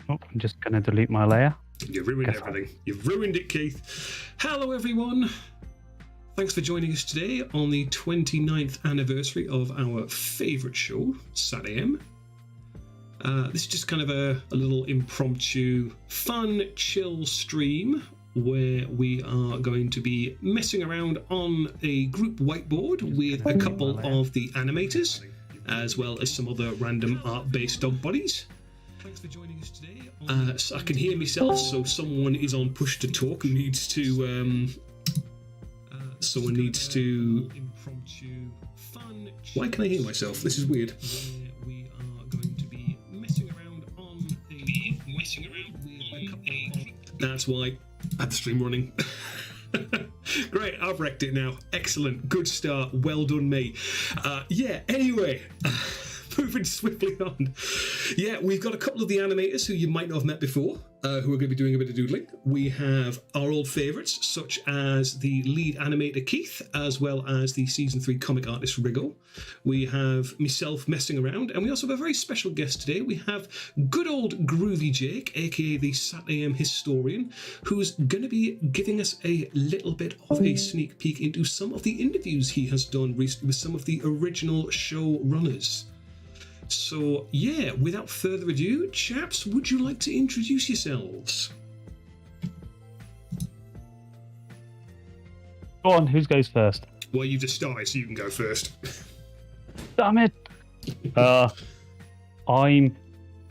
Oh, I'm just going to delete my layer. You ruined everything. You've ruined it, Keith. Hello, everyone. Thanks for joining us today on the 29th anniversary of our favourite show, SatAM. This is just kind of a little impromptu, fun, chill stream where we are going to be messing around on a group whiteboard with a couple of the animators, as well as some other random art-based dog bodies. Thanks for joining us today. So I can hear myself, so someone is on push to talk who needs to... someone needs to... Why can I hear myself? This is weird. We are going to be messing around on That's why I had the stream running. Great, I've wrecked it now. Excellent, good start. Well done, me. Anyway... Moving swiftly on. Yeah, we've got a couple of the animators who you might not have met before, who are going to be doing a bit of doodling. We have our old favourites, such as the lead animator Keith, as well as the Season 3 comic artist Rigo. We have myself messing around, and we also have a very special guest today. We have good old Groovy Jake, aka the SatAM historian, who's going to be giving us a little bit of a sneak peek into some of the interviews he has done recently with some of the original show runners. So, yeah, without further ado, chaps, would you like to introduce yourselves? Go on, who goes first? Well, you've just started, so you can go first. Damn it! I'm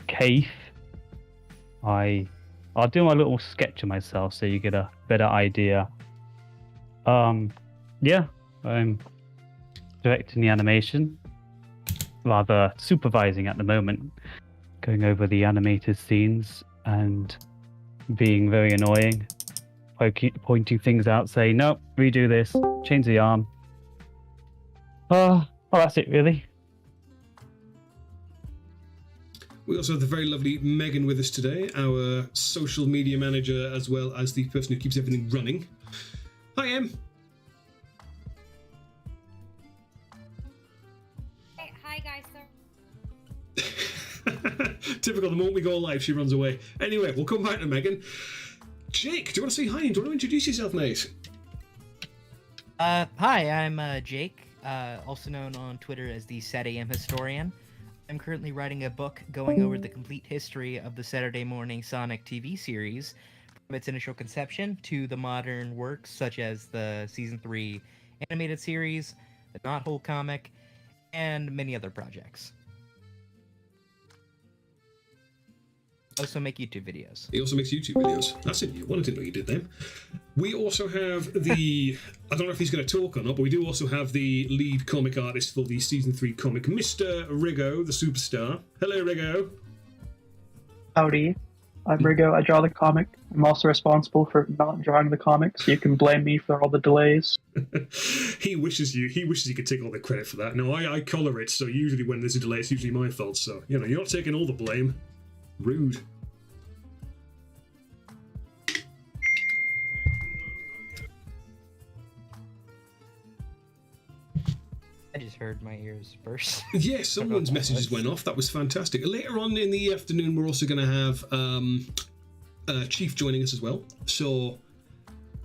Keith. I'll do my little sketch of myself so you get a better idea. I'm directing the animation. Rather supervising at the moment, going over the animated scenes and being very annoying, pointing things out, saying, no, redo this, change the arm. That's it, really. We also have the very lovely Megan with us today, our social media manager, as well as the person who keeps everything running. Hi, Em. Typical, the moment we go live, she runs away. Anyway, we'll come back to Megan. Jake, do you want to say hi and do you want to introduce yourself, mate? Hi, I'm Jake, also known on Twitter as the SatAM historian. I'm currently writing a book going over the complete history of the Saturday morning Sonic TV series, from its initial conception to the modern works such as the Season 3 animated series, the Knothole comic, and many other projects. Also make YouTube videos. He also makes YouTube videos. That's a new one. I didn't know you did them. We also have the... I don't know if he's going to talk or not, but we do also have the lead comic artist for the Season 3 comic, Mr. Rigo, the superstar. Hello, Rigo. Howdy. I'm Rigo. I draw the comic. I'm also responsible for not drawing the comic, so you can blame me for all the delays. He wishes he could take all the credit for that. No, I colour it, so usually when there's a delay, it's usually my fault. So, you're not taking all the blame. Rude. I just heard my ears burst. Yeah, someone's messages went off. That was fantastic. Later on in the afternoon, we're also going to have Chief joining us as well. So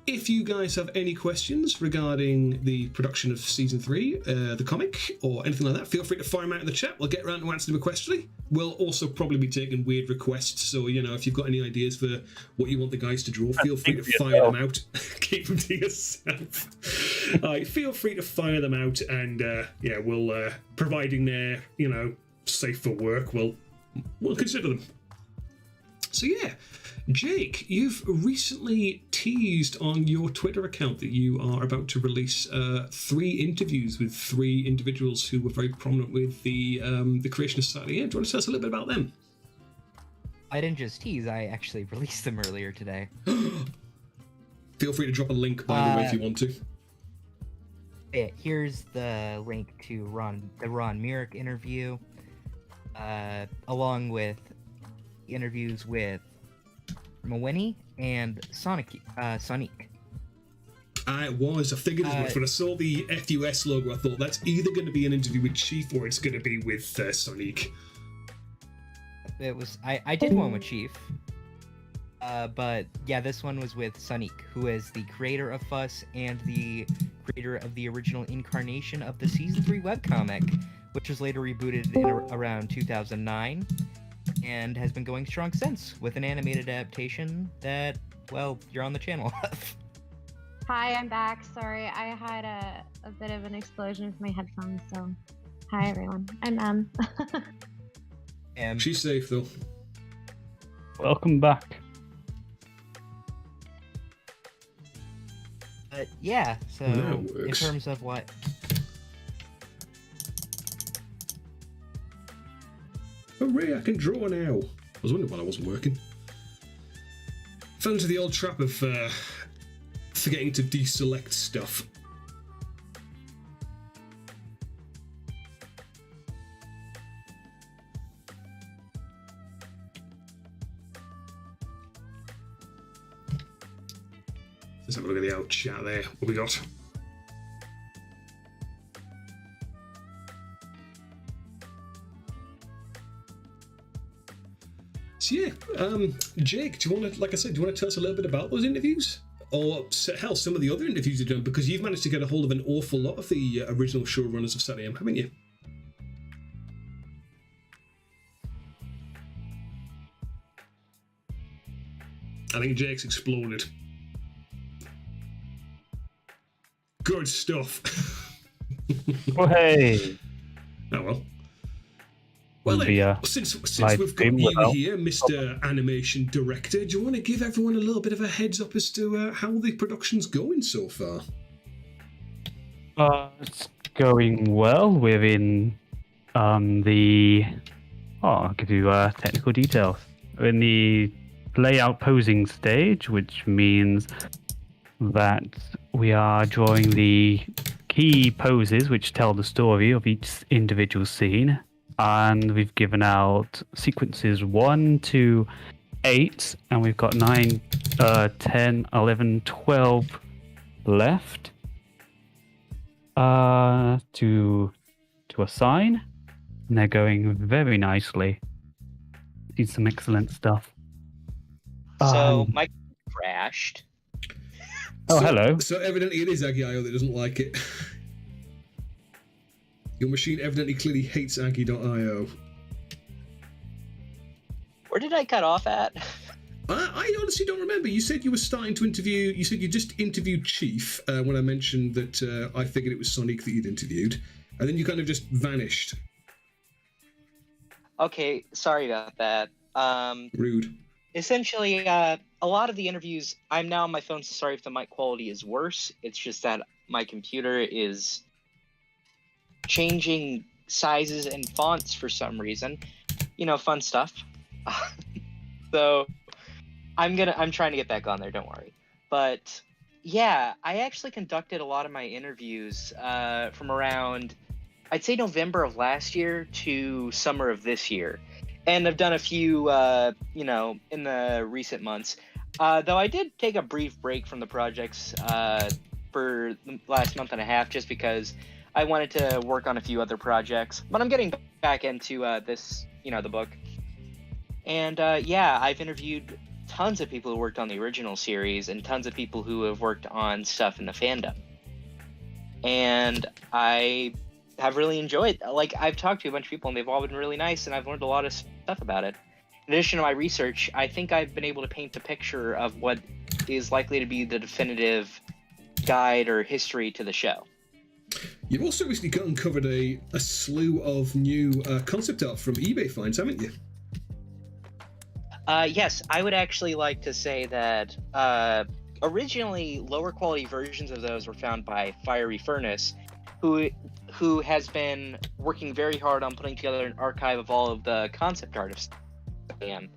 if you guys have any questions regarding the production of Season 3, the comic, or anything like that, feel free to fire them out in the chat. We'll get around to answer them equestrially. We'll also probably be taking weird requests, so, if you've got any ideas for what you want the guys to draw, feel free to fire them out. Keep them to yourself. Feel free to fire them out, and, we'll, providing they're, safe for work, we'll consider them. So, yeah. Jake, you've recently teased on your Twitter account that you are about to release 3 interviews with 3 individuals who were very prominent with the creation of SatAM. Do you want to tell us a little bit about them? I didn't just tease, I actually released them earlier today. Feel free to drop a link, by the way, if you want to. Yeah, here's the link to the Ron Myrick interview, along with interviews with Mawini and Sonic. I figured as much. When I saw the FUS logo, I thought that's either going to be an interview with Chief or it's going to be with Sonic. it was I did one with Chief. But yeah, this one was with Sonic, who is the creator of Fuss and the creator of the original incarnation of the Season 3 webcomic, which was later rebooted in around 2009, and has been going strong since, with an animated adaptation that, well, you're on the channel. Hi, I'm back. Sorry, I had a bit of an explosion with my headphones, so hi everyone. I'm And She's safe though. Welcome back. But yeah, so That in works. terms of what... Hooray, I can draw now. I was wondering why I wasn't working. Fell into the old trap of forgetting to deselect stuff. Let's have a look at the old chat there. What we got? So yeah, Jake, do you want to, like I said, do you want to tell us a little bit about those interviews? Or hell, some of the other interviews you've done, because you've managed to get a hold of an awful lot of the original showrunners of SatAM, haven't you? I think Jake's exploded. Good stuff. Oh, hey. Oh well. Well, Would be then, a since live we've got stream you without- here, Mr. Animation Director, do you want to give everyone a little bit of a heads up as to how the production's going so far? It's going well. We're in the... Oh, I'll give you technical details. We're in the layout posing stage, which means that we are drawing the key poses which tell the story of each individual scene. And we've given out sequences 1 to 8, and we've got 9, 10, 11, 12 left to assign. And they're going very nicely. Did some excellent stuff. So my crashed. Oh, hello. So evidently it is Aggie.io that doesn't like it. Your machine evidently clearly hates Aggie.io. Where did I cut off at? I honestly don't remember. You said you were starting to interview. You said you just interviewed Chief when I mentioned that I figured it was Sonic that you'd interviewed, and then you kind of just vanished. Okay, sorry about that. Rude. Essentially, a lot of the interviews, I'm now on my phone, so sorry if the mic quality is worse. It's just that my computer is changing sizes and fonts for some reason. You know, fun stuff. So I'm trying to get back on there, don't worry. But yeah, I actually conducted a lot of my interviews from around, I'd say November of last year to summer of this year. And I've done a few, you know, in the recent months. Though I did take a brief break from the projects for the last month and a half just because I wanted to work on a few other projects. But I'm getting back into this, you know, the book. And yeah, I've interviewed tons of people who worked on the original series and tons of people who have worked on stuff in the fandom. And I have really enjoyed, like, I've talked to a bunch of people and they've all been really nice and I've learned a lot of stuff about it. In addition to my research, I think I've been able to paint a picture of what is likely to be the definitive guide or history to the show. You've also recently uncovered a slew of new concept art from eBay finds, haven't you? Yes, I would actually like to say that originally lower quality versions of those were found by Fiery Furnace, who has been working very hard on putting together an archive of all of the concept art of SatAM.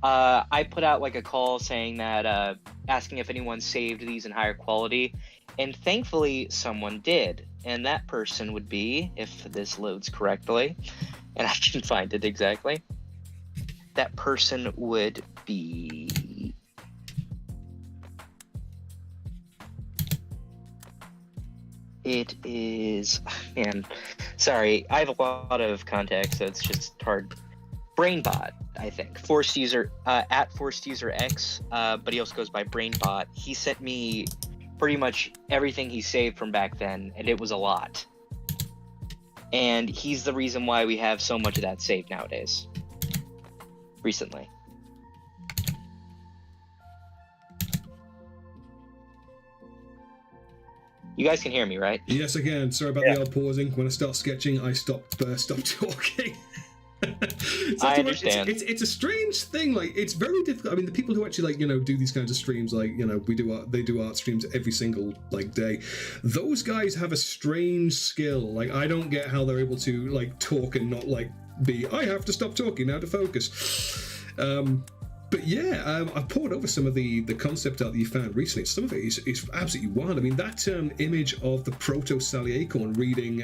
I put out like a call saying that asking if anyone saved these in higher quality, and thankfully someone did, and that person would be, if this loads correctly, and I can find it exactly, that person would be... It is... Man, sorry, I have a lot of contacts, so it's just hard. Brainbot, I think. Forced user at Forced User X, but he also goes by Brainbot. He sent me pretty much everything he saved from back then, and it was a lot. And he's the reason why we have so much of that saved nowadays. Recently. You guys can hear me, right? Yes, I can. Sorry about the odd pausing. When I start sketching, I stop talking. I understand. It's a strange thing. Like, it's very difficult. I mean, the people who actually do these kinds of streams, like they do art streams every single day. Those guys have a strange skill. Like, I don't get how they're able to talk and not be. I have to stop talking now to focus. But yeah, I poured over some of the concept art that you found recently. Some of it is absolutely wild. I mean, that image of the proto Sally Acorn reading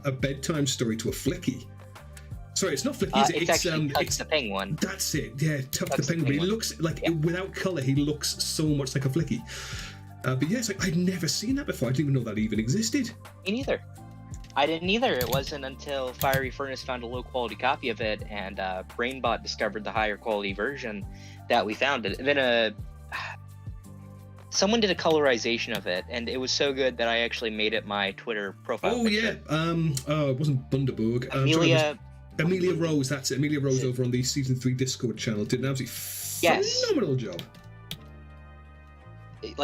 a bedtime story to a flicky. Sorry, it's not flicky. It's the penguin. That's it. Yeah, Tuck the penguin. But he looks without color, he looks so much like a flicky. But yeah, it's I'd never seen that before. I didn't even know that even existed. Me neither. I didn't either. It wasn't until Fiery Furnace found a low-quality copy of it, and Brainbot discovered the higher-quality version that we found it. And then someone did a colorization of it, and it was so good that I actually made it my Twitter profile picture. Yeah. It wasn't Bundaberg. Amelia Rose. That's it. Amelia Rose over on the Season 3 Discord channel did an absolutely phenomenal job.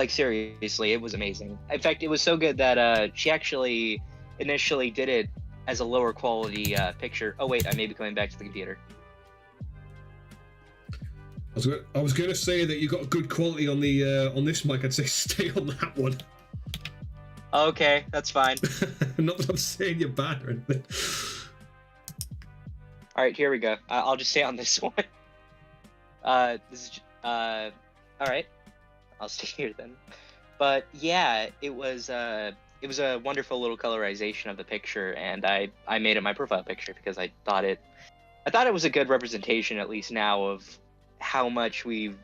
Seriously, it was amazing. In fact, it was so good that she actually initially did it as a lower quality picture. Oh wait, I may be coming back to the computer. I was going to say that you got good quality on the on this mic. I'd say stay on that one. Okay, that's fine. Not that I'm saying you're bad or anything. All right, here we go. I'll just stay on this one. All right. I'll stay here then. But yeah, it was a wonderful little colorization of the picture, and I made it my profile picture because I thought it was a good representation, at least now, of how much we've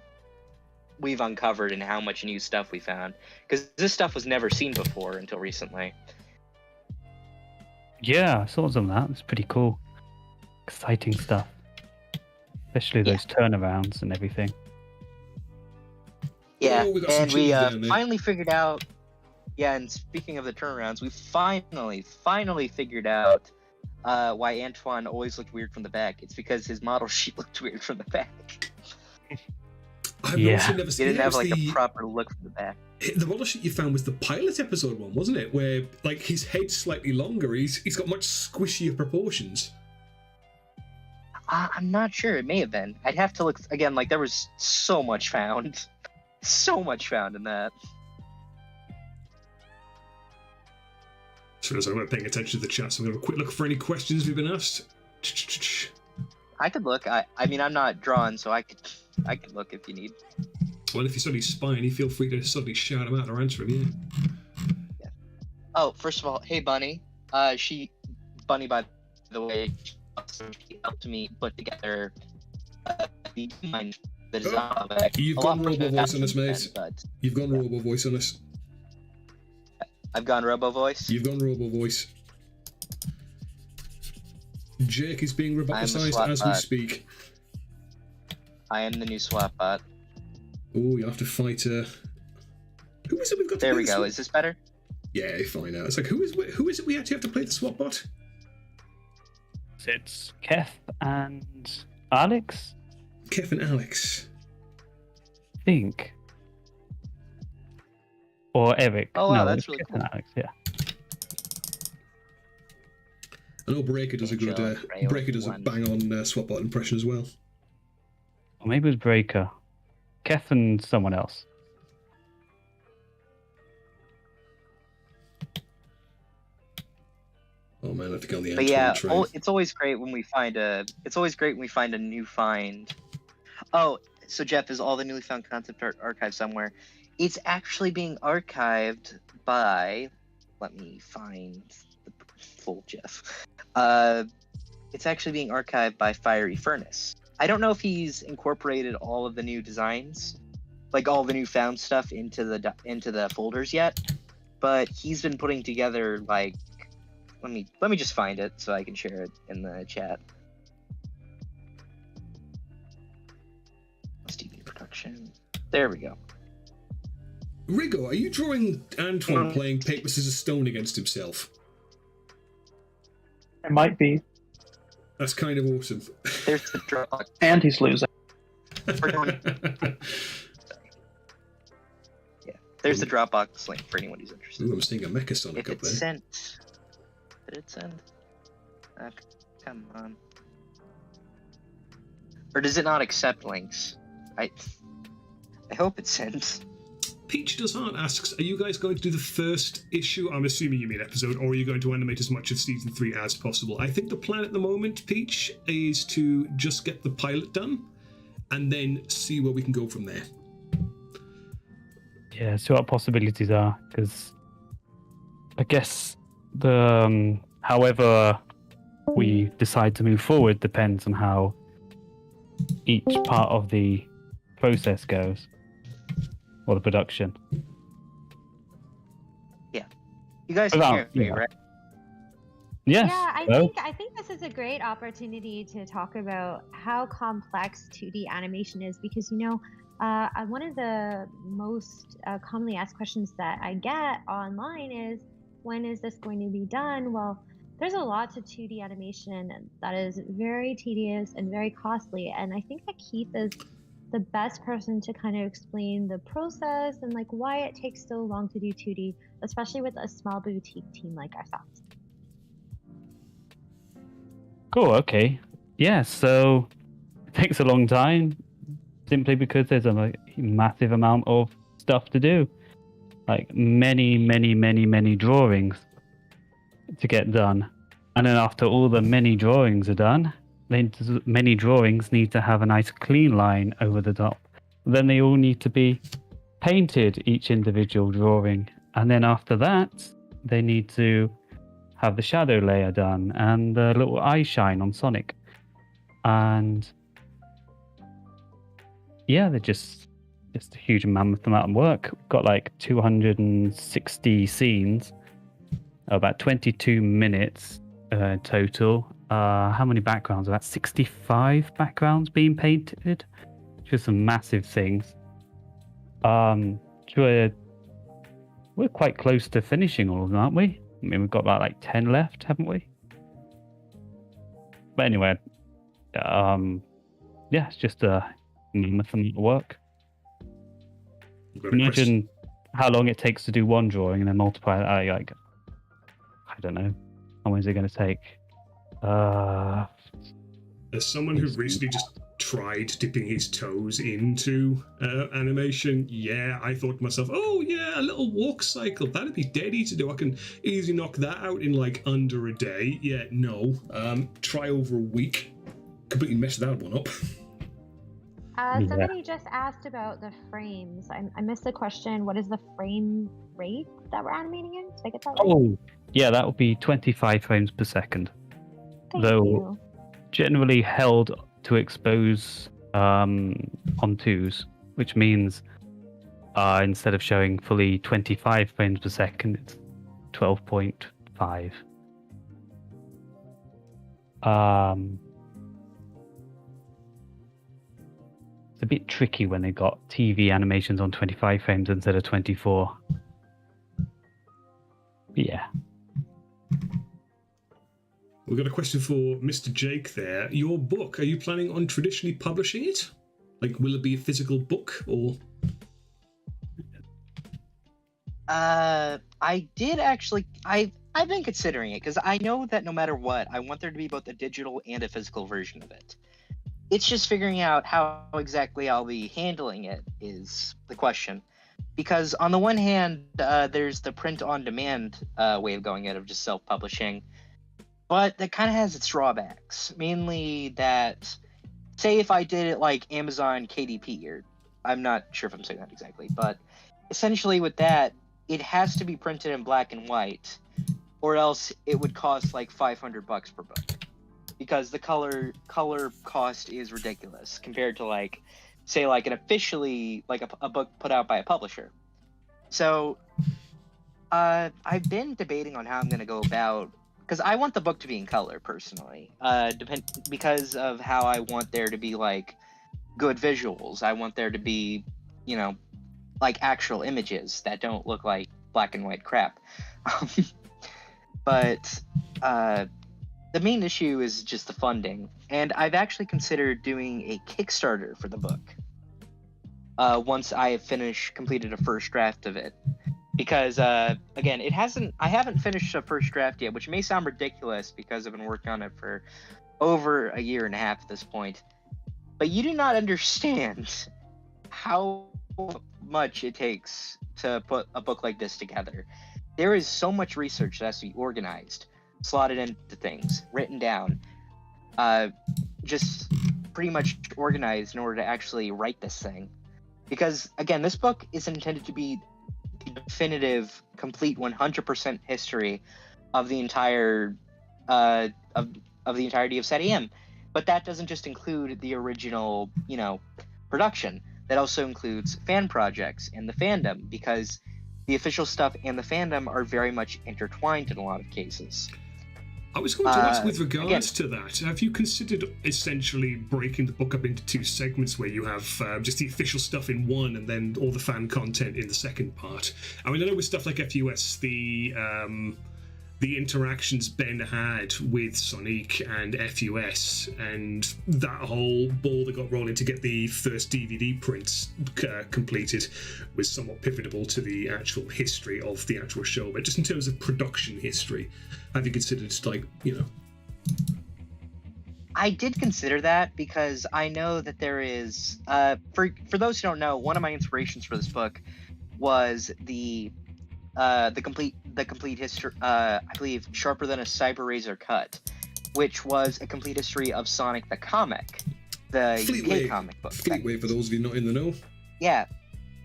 uncovered and how much new stuff we found, because this stuff was never seen before until recently. Yeah, I saw some of that. It's pretty cool. Exciting stuff. Especially those turnarounds and everything. Yeah, and we finally figured out. Yeah, and speaking of the turnarounds, we finally figured out why Antoine always looked weird from the back. It's because his model sheet looked weird from the back. I've never seen it. Didn't have a proper look from the back. The model sheet you found was the pilot episode one, wasn't it? Where his head's slightly longer. He's got much squishier proportions. I'm not sure. It may have been. I'd have to look again. There was so much found. So much found in that. So I'm not paying attention to the chat, so I'm going to have a quick look for any questions we've been asked. I could look. I mean, I'm not drawn, so I could look if you need. Well, if you're suddenly spying, you feel free to suddenly shout them out or answer them, yeah. Oh, first of all, hey, Bunny. Bunny, by the way, she helped me put together the design of it. You've gone Robo Voice on us, mate. You've gone Robo Voice on us. I've gone Robo Voice? You've gone Robo Voice. Jake is being roboticized as we speak. I am the new swap bot. Oh, you have to fight who is it we've got to There we play go. Is this better? Yeah, fine now. It's who is it we actually have to play the swap bot? It's Kef and Alex? Kef and Alex. I think. Or Eric. Oh, wow, no, that's really cool. Alex, yeah. I know Breaker does a good bang on swap bot impression as well. Or maybe it was Breaker. Kef and someone else. Oh man, I think on the But yeah, it's always great when we find a new find. Oh, so Jeff, is all the newly found concept art archived somewhere? It's actually being archived by. Let me find the full Jeff. It's actually being archived by Fiery Furnace. I don't know if he's incorporated all of the new designs, all the new found stuff into the folders yet, but he's been putting together let me just find it so I can share it in the chat. animation. There we go. Rigo, are you drawing Antoine playing paper, scissors, stone against himself? It might be. That's kind of awesome. There's the Dropbox. And he's losing. Yeah, there's the Dropbox link for anyone who's interested. Ooh, I'm seeing a Mecha Sonic If up there. it's sent, did it send? Come on. Or does it not accept links? I hope it sends. Peach Does Heart asks, are you guys going to do the first issue? I'm assuming you mean episode, or are you going to animate as much of season 3 as possible? I think the plan at the moment, Peach, is to just get the pilot done and then see where we can go from there. Yeah, see what possibilities are, because I guess the however we decide to move forward depends on how each part of the process goes, or the production. You guys can hear me, right? Yes. Yeah, well, I think this is a great opportunity to talk about how complex 2D animation is, because one of the most commonly asked questions that I get online is, when is this going to be done? Well, there's a lot to 2D animation that is very tedious and very costly, and I think that Keith is the best person to kind of explain the process and like why it takes so long to do 2D, especially with a small boutique team like ourselves. Cool, okay. Yeah, so it takes a long time simply because there's a massive amount of stuff to do. Like many drawings to get done. And then after all the many drawings are done, then many drawings need to have a nice clean line over the top. Then they all need to be painted, each individual drawing. And then after that, they need to have the shadow layer done and the little eye shine on Sonic. And yeah, they're just a huge mammoth amount of work. We've got like 260 scenes, about 22 minutes total. How many backgrounds? About 65 backgrounds being painted. Just some massive things. We're quite close to finishing all of them, aren't we? I mean, we've got about like 10 left, haven't we? But anyway, yeah, it's just a mammoth amount of work. Imagine how long it takes to do one drawing and then multiply that, like, I don't know, how long is it going to take? As someone who recently just tried dipping his toes into animation, yeah, I thought to myself, oh yeah, a little walk cycle, that'd be dead easy to do. I can easily knock that out in like under a day. Yeah, no. Try over a week. Completely messed that one up. Somebody just asked about the frames. I missed the question. What is the frame rate that we're animating in? Did I get that right? Oh, yeah, that would be 25 frames per second. Thank Though you. generally held to expose on 2s, which means instead of showing fully 25 frames per second, it's 12.5. It's a bit tricky when they got TV animations on 25 frames instead of 24. But yeah. We've got a question for Mr. Jake there. Your book, are you planning on traditionally publishing it? Like, will it be a physical book, or...? I did actually... I've been considering it, because I know that no matter what, I want there to be both a digital and a physical version of it. It's just figuring out how exactly I'll be handling it is the question. Because on the one hand, there's the print-on-demand way of going out of just self-publishing, but that kind of has its drawbacks. Mainly that, say if I did it like Amazon KDP, or I'm not sure if I'm saying that exactly, but essentially with that, it has to be printed in black and white, or else it would cost like $500 per book. Because the color cost is ridiculous compared to like, say like an officially, like a book put out by a publisher. So, I've been debating on how I'm going to go about, because I want the book to be in color personally, because of how I want there to be like good visuals. I want there to be, you know, like actual images that don't look like black and white crap. But the main issue is just the funding, and I've actually considered doing a Kickstarter for the book once I have completed a first draft of it. Because again, I haven't finished a first draft yet, which may sound ridiculous because I've been working on it for over a year and a half at this point. But you do not understand how much it takes to put a book like this together. There is so much research that has to be organized, slotted into things, written down, just pretty much organized in order to actually write this thing. Because again, this book is intended to be the definitive, complete 100% history of the entire of the entirety of SatAM. But that doesn't just include the original, you know, production. That also includes fan projects and the fandom, because the official stuff and the fandom are very much intertwined in a lot of cases. I was going to ask with regards to that, have you considered essentially breaking the book up into two segments where you have just the official stuff in one and then all the fan content in the second part? I mean, I know with stuff like FUS, the interactions Ben had with Sonic and FUS and that whole ball that got rolling to get the first DVD prints completed was somewhat pivotal to the actual history of the actual show. But just in terms of production history, have you considered, like, you know? I did consider that because I know that there is, for those who don't know, one of my inspirations for this book was the complete history, I believe, Sharper Than a Cyber Razor Cut, which was a complete history of Sonic the comic, the UK comic book. Fleetway, for those of you not in the know. Yeah,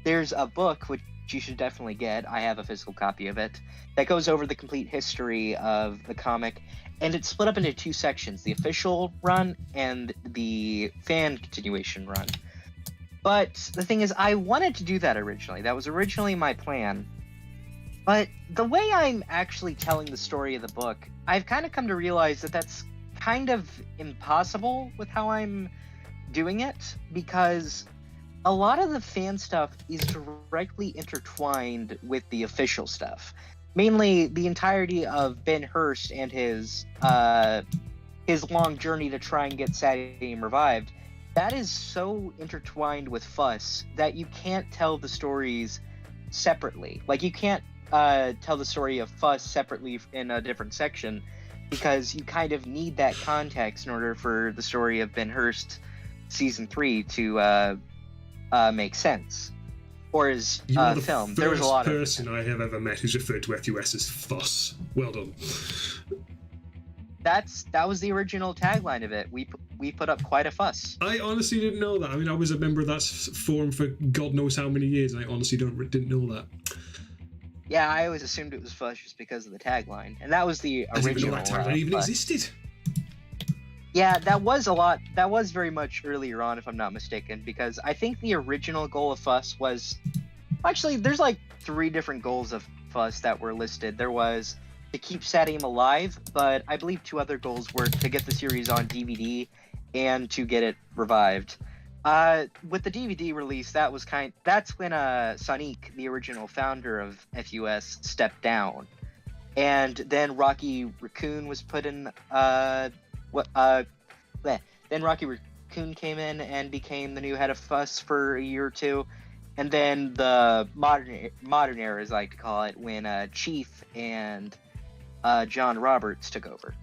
there's a book which you should definitely get. I have a physical copy of it that goes over the complete history of the comic, and it's split up into two sections: the official run and the fan continuation run. But the thing is, I wanted to do that originally. That was originally my plan. But the way I'm actually telling the story of the book, I've kind of come to realize that that's kind of impossible with how I'm doing it, because a lot of the fan stuff is directly intertwined with the official stuff. Mainly the entirety of Ben Hurst and his long journey to try and get SatAM revived. That is so intertwined with FUS that you can't tell the stories separately. Like, you can't tell the story of FUS separately in a different section, because you kind of need that context in order for the story of Ben Hurst season 3 to make sense. Or his film. There was a lot of person I have ever met who's referred to FUS as FUS. Well done. That was the original tagline of it. We put up quite a fuss. I honestly didn't know that. I mean, I was a member of that forum for God knows how many years, and I honestly didn't know that. Yeah, I always assumed it was fuss just because of the tagline, and that was the original. I didn't even know that tagline even existed. Yeah, that was very much earlier on, if I'm not mistaken, because I think the original goal of FUS was... Actually, there's like 3 different goals of FUS that were listed. There was to keep SatAM alive, but I believe 2 other goals were to get the series on DVD and to get it revived. With the DVD release, that's when Sonic, the original founder of FUS, stepped down. And then Rocky Raccoon was put in... Then Rocky Raccoon came in and became the new head of FUS for a year or 2, and then the modern era, as I like to call it, when Chief and John Roberts took over.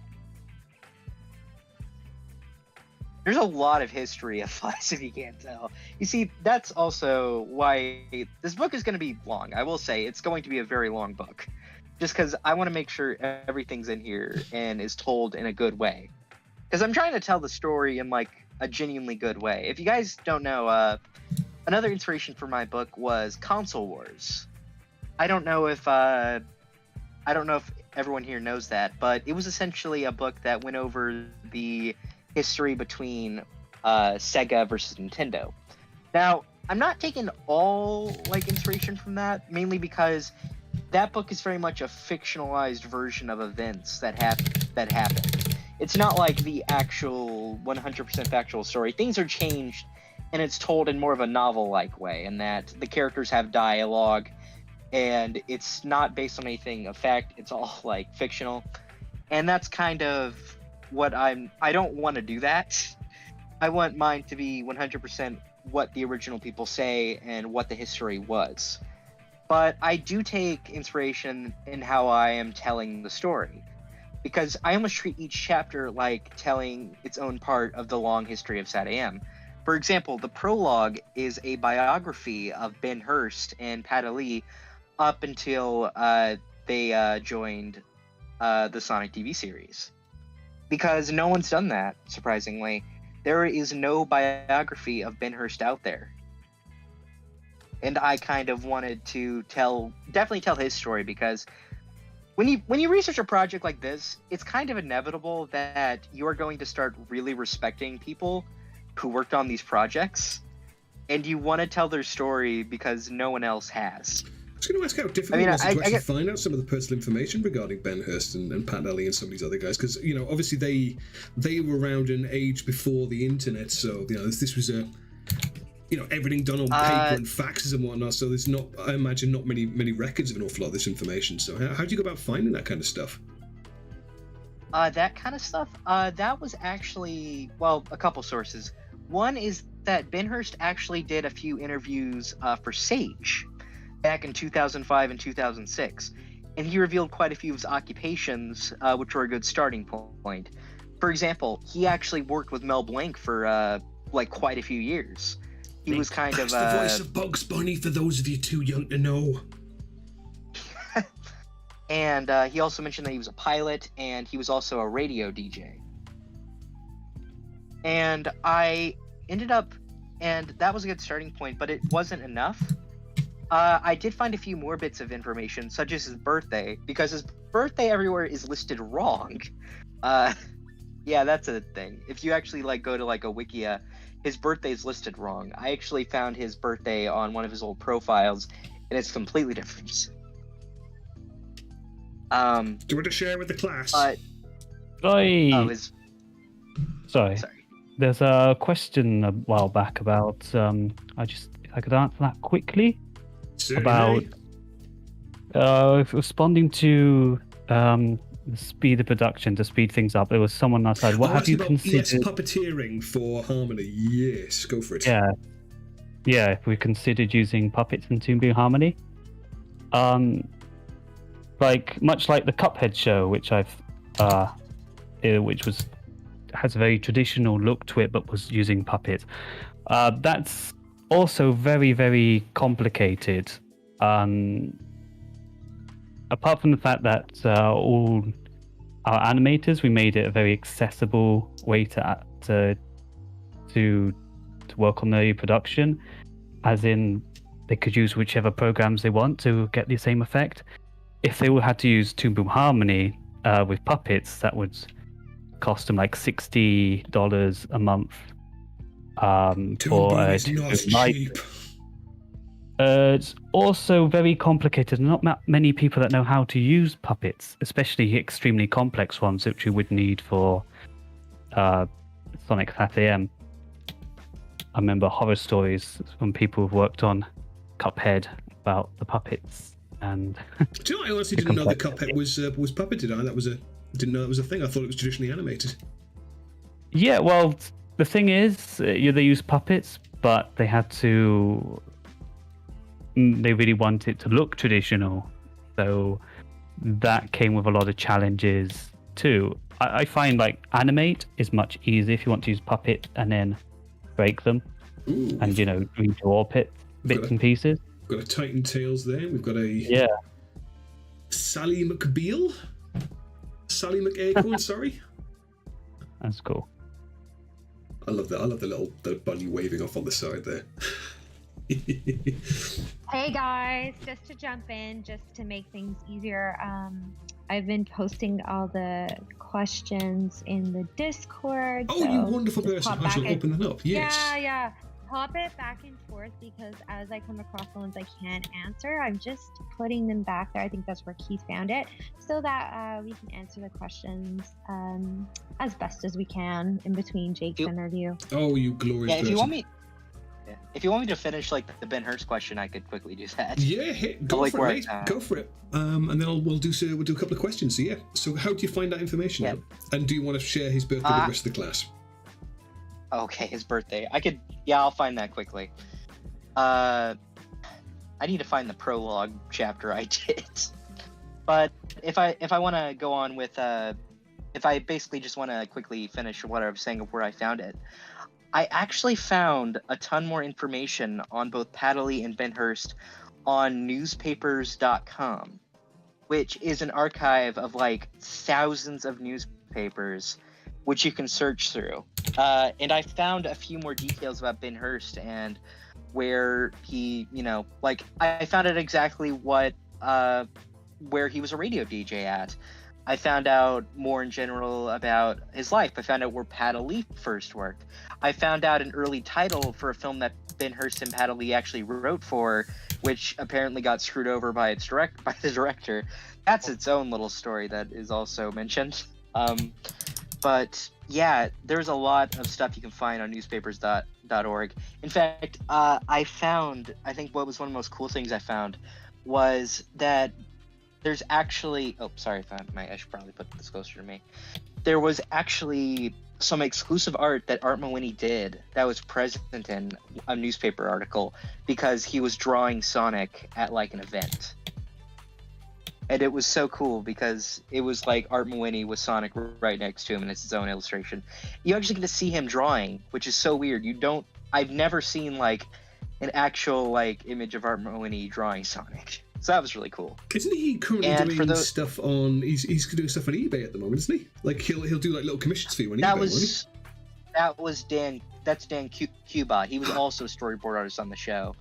There's a lot of history of FUS, if you can't tell. You see, that's also why this book is going to be long. I will say it's going to be a very long book, just because I want to make sure everything's in here and is told in a good way. Because I'm trying to tell the story in, like, a genuinely good way. If you guys don't know, another inspiration for my book was Console Wars. I don't know if everyone here knows that, but it was essentially a book that went over the history between Sega versus Nintendo. Now, I'm not taking all, like, inspiration from that, mainly because that book is very much a fictionalized version of events that happened. It's not like the actual 100% factual story. Things are changed and it's told in more of a novel-like way, in that the characters have dialogue, and it's not based on anything of fact. It's all like fictional, and that's kind of what I don't want to do that. I want mine to be 100% what the original people say and what the history was. But I do take inspiration in how I am telling the story, because I almost treat each chapter like telling its own part of the long history of SatAM. For example, the prologue is a biography of Ben Hurst and Pat Ali up until they joined the Sonic TV series. Because no one's done that, surprisingly. There is no biography of Ben Hurst out there. And I kind of wanted to definitely tell his story, because when you research a project like this, it's kind of inevitable that you are going to start really respecting people who worked on these projects, and you want to tell their story because no one else has. I was going to ask how difficult it was to actually find out some of the personal information regarding Ben Hurst and Pat Ali and some of these other guys, because obviously they were around an age before the internet, so this was everything done on paper and faxes and whatnot. So there's I imagine not many records of an awful lot of this information. So how do you go about finding that kind of stuff? That kind of stuff. That was actually a couple sources. One is that Ben Hurst actually did a few interviews for Sage back in 2005 and 2006, and he revealed quite a few of his occupations, which were a good starting point. For example, he actually worked with Mel Blanc for quite a few years. He was kind That's of the voice of Bugs Bunny for those of you too young to know. And he also mentioned that he was a pilot, and he was also a radio DJ. And I ended up, and that was a good starting point, but it wasn't enough. I did find a few more bits of information, such as his birthday, because his birthday everywhere is listed wrong. Yeah, that's a thing. If you actually go to a Wikia, his birthday is listed wrong. I actually found his birthday on one of his old profiles, and it's completely different. Do you want to share with the class? Sorry. There's a question a while back about if I could answer that quickly. Certainly. About responding to the speed of production, to speed things up. There was someone outside. What have you considered? Yes, puppeteering for Harmony. Yes, go for it. Yeah. If we considered using puppets in Toon Boom Harmony, much like the Cuphead show, which has a very traditional look to it, but was using puppets. That's also very, very complicated. Apart from the fact that all our animators, we made it a very accessible way to work on the production, as in they could use whichever programs they want to get the same effect. If they all had to use Toon Boom Harmony with puppets, that would cost them $60 a month. Toon Boom is not cheap. It's also very complicated. Not many people that know how to use puppets, especially extremely complex ones, which you would need for Sonic SatAM. I remember horror stories from people who've worked on Cuphead about the puppets. And do you know, I honestly didn't know that Cuphead was puppeted. Didn't know that was a thing. I thought it was traditionally animated. Yeah, well, the thing is, they use puppets, but they had to. They really want it to look traditional, so that came with a lot of challenges too. I find animate is much easier if you want to use puppet and then break them. Ooh. And redraw bits and pieces. We've got a Titan Tails there. We've got a Sally McBeal, Sally McAcorn. Sorry. That's cool. I love that. I love the bunny waving off on the side there. Hey guys, just to jump in, just to make things easier, I've been posting all the questions in the Discord. Oh, so you wonderful person! I shall open that up. Yes. Yeah. Pop it back and forth, because as I come across the ones I can't answer, I'm just putting them back there. I think that's where Keith found it, so that we can answer the questions as best as we can in between Jake's interview. Oh, you glorious person. If you want me, Yeah. If you want me to finish like the Ben Hurst question, I could quickly do that. Yeah, go like for where it, mate. Go for it. And then we'll do a couple of questions. So yeah. So how do you find that information out? And do you want to share his birthday with the rest of the class? Okay, his birthday. I'll find that quickly. I need to find the prologue chapter I did. But if I want to go on with if I basically just want to quickly finish what I was saying of where I found it, I actually found a ton more information on both Paddley and Ben Hurst on newspapers.com, which is an archive of like thousands of newspapers, which you can search through. And I found a few more details about Ben Hurst and where he, I found out exactly where he was a radio DJ at. I found out more in general about his life. I found out where Paddley first worked. I found out an early title for a film that Ben Hurst and Paddley actually wrote for, which apparently got screwed over by the director. That's its own little story that is also mentioned. But yeah, there's a lot of stuff you can find on newspapers.org. In fact, I think what was one of the most cool things I found was that there's actually, I should probably put this closer to me. There was actually some exclusive art that Art Mawhinney did that was present in a newspaper article because he was drawing Sonic at like an event. And it was so cool because it was like Art Mawhinney with Sonic right next to him and it's his own illustration. You actually get to see him drawing, which is so weird. I've never seen like an actual like image of Art Mawhinney drawing Sonic. So that was really cool. Isn't he currently doing stuff on? He's doing stuff on eBay at the moment, isn't he? Like he'll do like little commissions for you on eBay. That's Dan Cuba. He was also a storyboard artist on the show,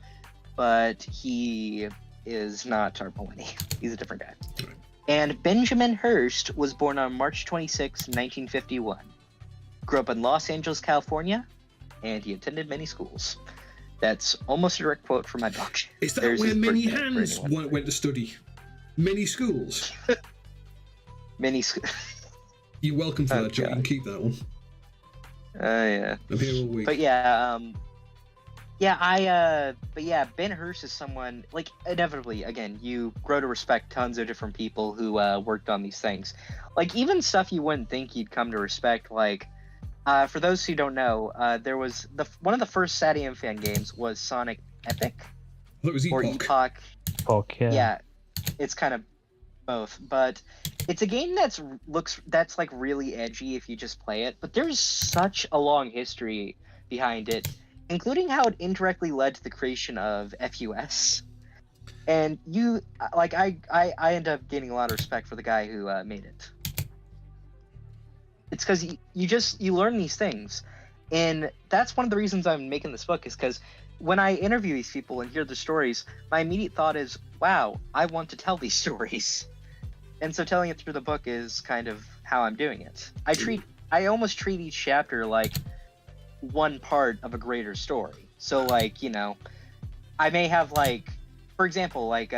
but he is not Art Mawhinney. He's a different guy. Right. And Benjamin Hurst was born on March 26, 1951. Grew up in Los Angeles, California, and he attended many schools. That's almost a direct quote from my book. Is that where many hands went to study? Many schools? Many schools. You're welcome for that, Joe. You can keep that one. Yeah. I'm here all week. But Ben Hurst is someone, like, inevitably, again, you grow to respect tons of different people who worked on these things. Like, even stuff you wouldn't think you'd come to respect, like, for those who don't know, there was one of the first SatAM fan games was Sonic Epic. That was Epoch. Or Epoch. Epoch, yeah. Yeah, it's kind of both, but it's a game that's like really edgy if you just play it. But there's such a long history behind it, including how it indirectly led to the creation of FUS. And I end up gaining a lot of respect for the guy who made it. It's because you learn these things, and that's one of the reasons I'm making this book, is because when I interview these people and hear their stories, my immediate thought is, wow, I want to tell these stories. And so telling it through the book is kind of how I'm doing it. I almost treat each chapter like one part of a greater story. So like, I may have like, for example, like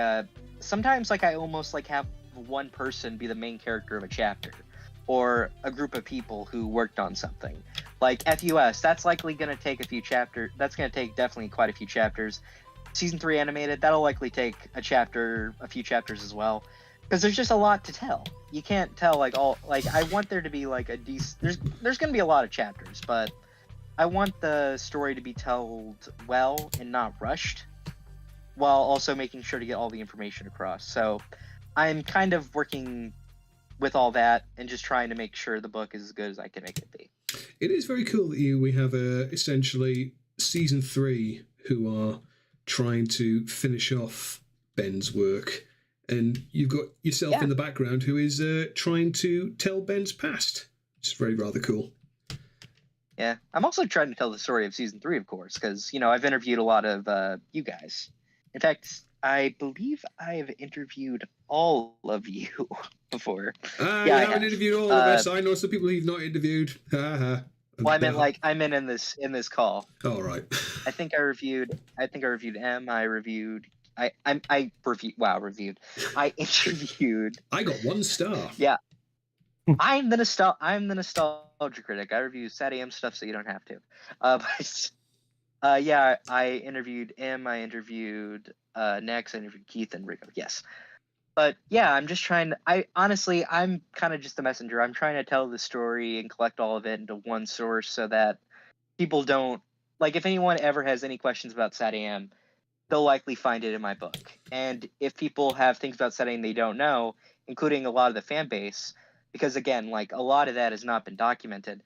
sometimes like I almost like have one person be the main character of a chapter, or a group of people who worked on something. Like FUS, that's likely going to take a few chapters. That's going to take definitely quite a few chapters. Season 3 animated, that'll likely take a few chapters as well. Because there's just a lot to tell. You can't tell like all, like I want there to be like a decent, there's going to be a lot of chapters, but I want the story to be told well and not rushed, while also making sure to get all the information across. So I'm kind of working with all that and just trying to make sure the book is as good as I can make it be. It is very cool that we have essentially season 3 who are trying to finish off Ben's work, and you've got yourself in the background who is trying to tell Ben's past, which is rather cool. Yeah, I'm also trying to tell the story of season 3, of course, because I've interviewed a lot of you guys. In fact, I believe I've interviewed all of you before. You haven't interviewed all of us. I know some people you've not interviewed. Well, I'm in this call. All right. I think I reviewed M. I reviewed. I interviewed. I got 1 star. Yeah. I'm the nostalgia critic. I review SatAM stuff, so you don't have to. But Yeah, I interviewed him. I interviewed Nex. I interviewed Keith and Rico. Yes. But yeah, I'm just trying to. I'm kind of just the messenger. I'm trying to tell the story and collect all of it into one source so that people don't like. If anyone ever has any questions about SatAM, they'll likely find it in my book. And if people have things about SatAM they don't know, including a lot of the fan base, because again, like a lot of that has not been documented,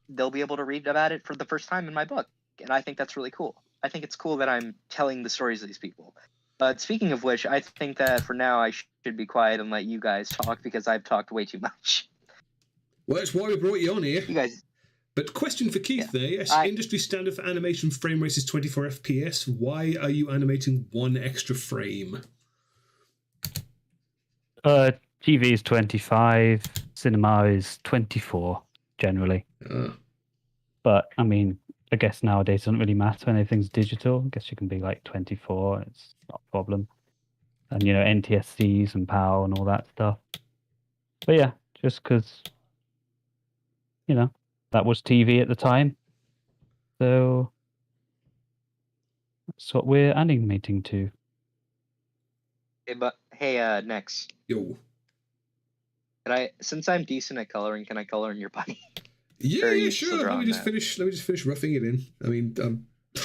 they'll be able to read about it for the first time in my book. And I think that's really cool. I think it's cool that I'm telling the stories of these people. But speaking of which, I think that for now I should be quiet and let you guys talk because I've talked way too much. Well, that's why we brought you on here. You guys. But question for Keith there. Yes, I- industry standard for animation frame rate is 24 FPS. Why are you animating one extra frame? TV is 25, cinema is 24 generally. But I mean, I guess nowadays it doesn't really matter. Anything's digital. I guess you can be like 24. It's not a problem. And you know, NTSCs and PAL and all that stuff. But yeah, just because you know that was TV at the time, so that's what we're animating to. Hey, Nex. Yo. Since I'm decent at coloring, can I color in your bunny? Yeah, sure. Let me just finish roughing it in. I mean, I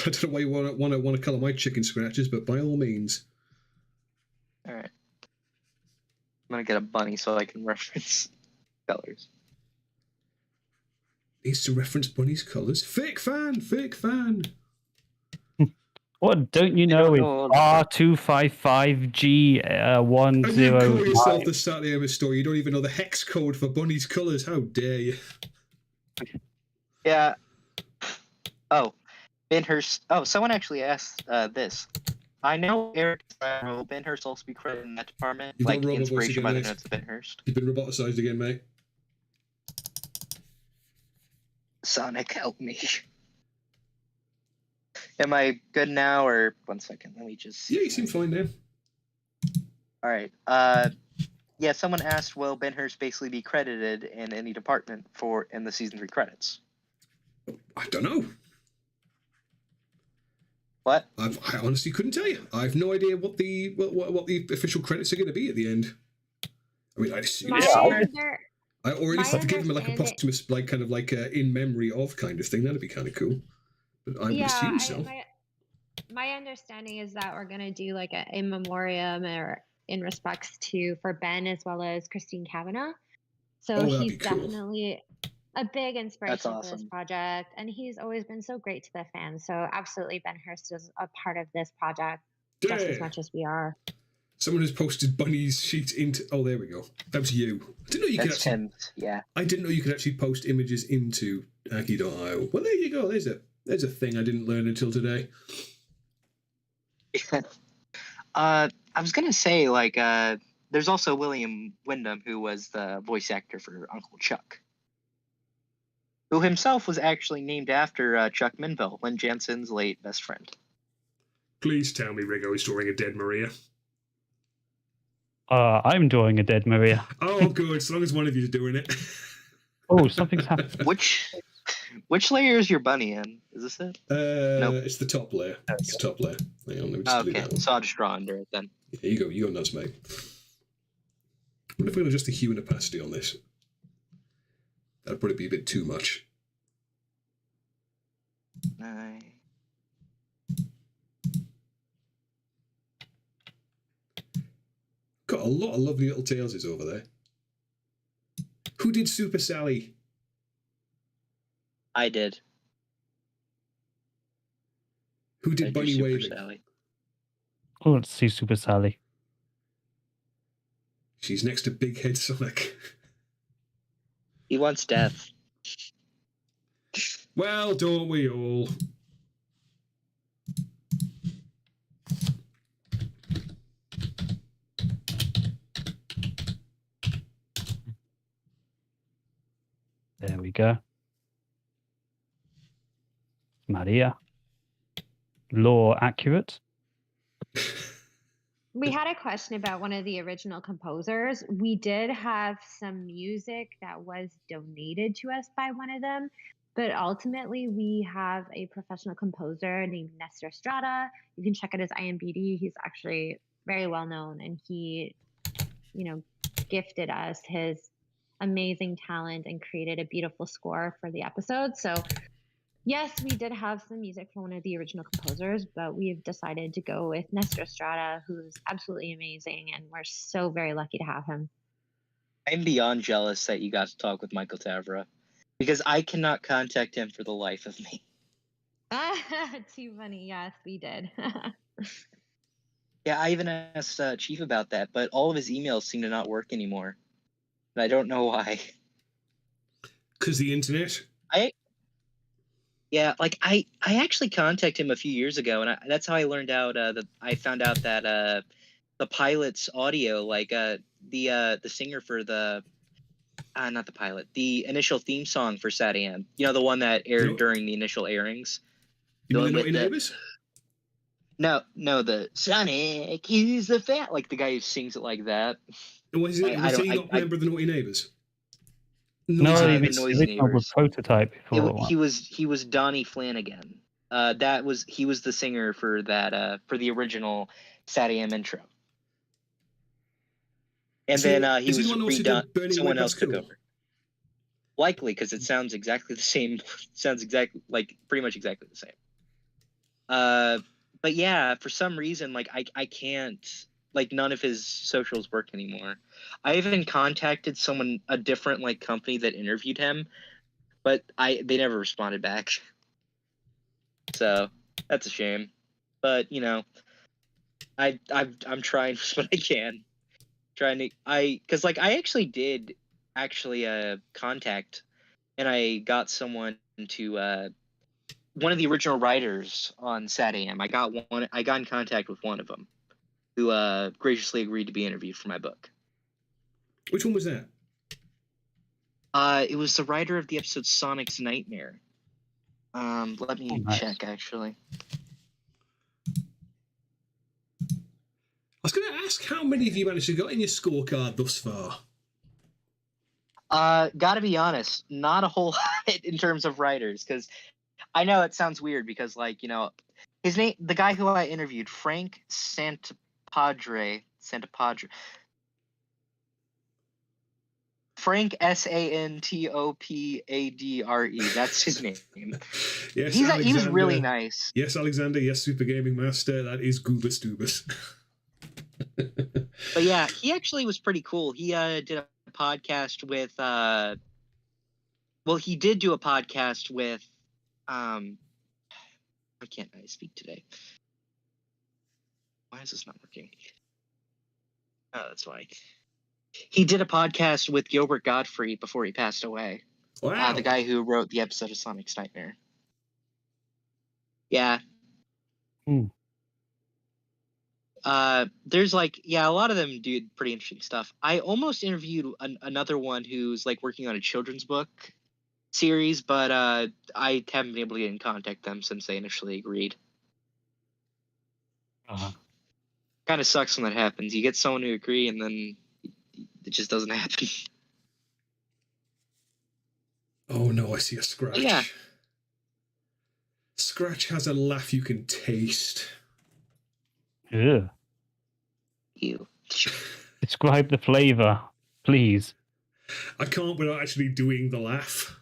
don't know why you want to color my chicken scratches, but by all means. All right. I'm gonna get a bunny so I can reference colors. Needs to reference bunny's colors. Fake fan. What don't you know is R255G10? And you call yourself the SatAM store. You don't even know the hex code for bunny's colors. How dare you? Yeah. Oh, Benhurst. Oh, someone actually asked this. I know Eric will Benhurst also be credited in that department, You've like done robot voice inspiration by again, the mate. notes of Benhurst. You've been roboticized again, mate. Sonic, help me. Am I good now, or 1 second? Let me just. Yeah, you seem fine now. All right. Yeah, someone asked, will Benhurst basically be credited in any department in the season 3 credits? I don't know. What? I honestly couldn't tell you. I have no idea what the official credits are going to be at the end. I mean, I'd assume. Or at least I'd give them like a posthumous, like kind of like a in memory of kind of thing. That'd be kind of cool. But I would assume so. My understanding is that we're gonna do like a in memoriam or in respects for Ben as well as Christine Kavanagh. So he's definitely a big inspiration for this project, and he's always been so great to the fans. So absolutely, Benhurst is a part of this project just as much as we are. Someone has posted Bunny's sheet into. Oh, there we go. That was you. I didn't know you could actually. Him. Yeah. I didn't know you could actually post images into Aki.io. Well, there you go. There's a thing I didn't learn until today. I was gonna say there's also William Wyndham, who was the voice actor for Uncle Chuck, who himself was actually named after Chuck Minville, Lynn Jansen's late best friend. Please tell me Rigo is drawing a dead Maria. I'm drawing a dead Maria. Oh, good. As long as one of you is doing it. Oh, something's happened. Which layer is your bunny in? Is this it? Nope. It's the top layer. It's the top layer. Hang on, let me just delete that one. So I'll just draw under it then. Here you go. You go nuts, mate. I wonder if we're going to adjust the hue and opacity on this. That'd probably be a bit too much. Got a lot of lovely little tailses over there. Who did Super Sally? I did. Who did Bunny Waving? Sally. Oh, let's see Super Sally. She's next to Big Head Sonic. He wants death. Well, don't we all? There we go. Maria. Law accurate. We had a question about one of the original composers. We did have some music that was donated to us by one of them, But ultimately, we have a professional composer named Nestor Strada. You can check out his IMDb. He's actually very well known, and he, gifted us his amazing talent and created a beautiful score for the episode. So, yes, we did have some music from one of the original composers, but we've decided to go with Nestor Strada, who's absolutely amazing, and we're so very lucky to have him. I'm beyond jealous that you got to talk with Michael Tavra, because I cannot contact him for the life of me. Too funny. Yes, we did. Yeah, I even asked Chief about that, but all of his emails seem to not work anymore. And I don't know why. Because the internet? I actually contacted him a few years ago, and that's how I learned out I found out that the pilot's audio, like the singer for the not the pilot, the initial theme song for SatAM, the one that aired during the initial airings. You mean the one Naughty with Neighbors? No, the Sonic is the fat, like the guy who sings it like that. Was he not a member of the Naughty Neighbors? No, the the Noisy original was Neighbors. Prototype before. He was Donnie Flanagan. He was the singer for that for the original SatAM intro. And then he was redone. Someone else took over. Likely, because it sounds exactly the same. Sounds pretty much exactly the same. But yeah, for some reason, I can't, none of his socials work anymore. I even contacted a different company that interviewed him, but they never responded back. So that's a shame. But I'm trying what I can. Because I actually did contact, and I got someone to one of the original writers on SatAM. I got in contact with one of them, who graciously agreed to be interviewed for my book. Which one was that? It was the writer of the episode Sonic's Nightmare. Let me check, actually. I was going to ask, how many of you managed to get in your scorecard thus far? Gotta be honest, not a whole lot in terms of writers, because I know it sounds weird because, his name, the guy who I interviewed, Frank Santapadre, Frank Santopadre, that's his name. Yes, he was really nice. Yes, Alexander, yes, Super Gaming Master, that is Goobus Doobus. But yeah, he actually was pretty cool. He did a podcast with he did do a podcast with why can't I speak today? Why is this not working? Oh, that's why. He did a podcast with Gilbert Gottfried before he passed away. Wow. The guy who wrote the episode of Sonic's Nightmare. Yeah. There's a lot of them do pretty interesting stuff. I almost interviewed another one who's working on a children's book series, but I haven't been able to get in contact with them since they initially agreed. Kind of sucks when that happens. You get someone to agree, and then it just doesn't happen. Oh no, I see a Scratch. Yeah. Scratch has a laugh you can taste. Yeah. You. Describe the flavor, please. I can't without actually doing the laugh.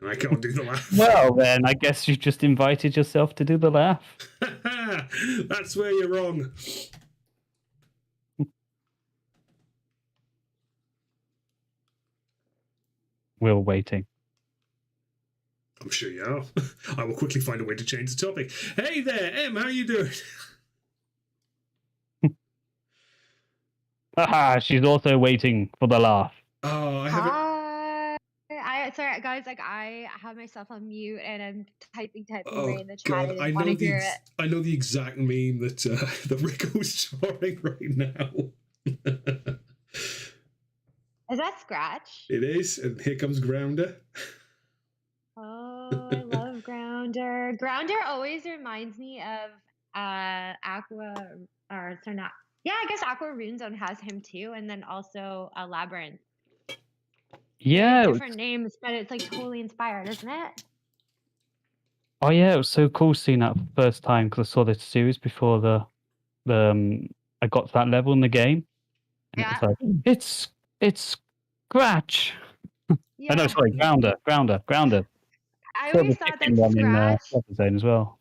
I can't do the laugh. Well, then, I guess you just invited yourself to do the laugh. That's where you're wrong. We're waiting. I'm sure you are. I will quickly find a way to change the topic. Hey there, Em, how you doing? Haha, she's also waiting for the laugh. Oh, I haven't... Sorry, guys. I have myself on mute and I'm typing away in the chat. God, I want to hear it. I know the exact meme that that Rico's drawing right now. Is that Scratch? It is, and here comes Grounder. Oh, I love Grounder. Grounder always reminds me of Aqua, or sorry, not. Yeah, I guess Aqua Rune Zone has him too, and then also Labyrinth. Yeah. it was- Different names, but it's like totally inspired, isn't it? Oh yeah, it was so cool seeing that for the first time because I saw this series before I got to that level in the game, and it was Yeah. like it's Scratch. Yeah. Oh no, sorry, Grounder. I Saw the always thought that chicken one in Scratch Buffer Zone as well.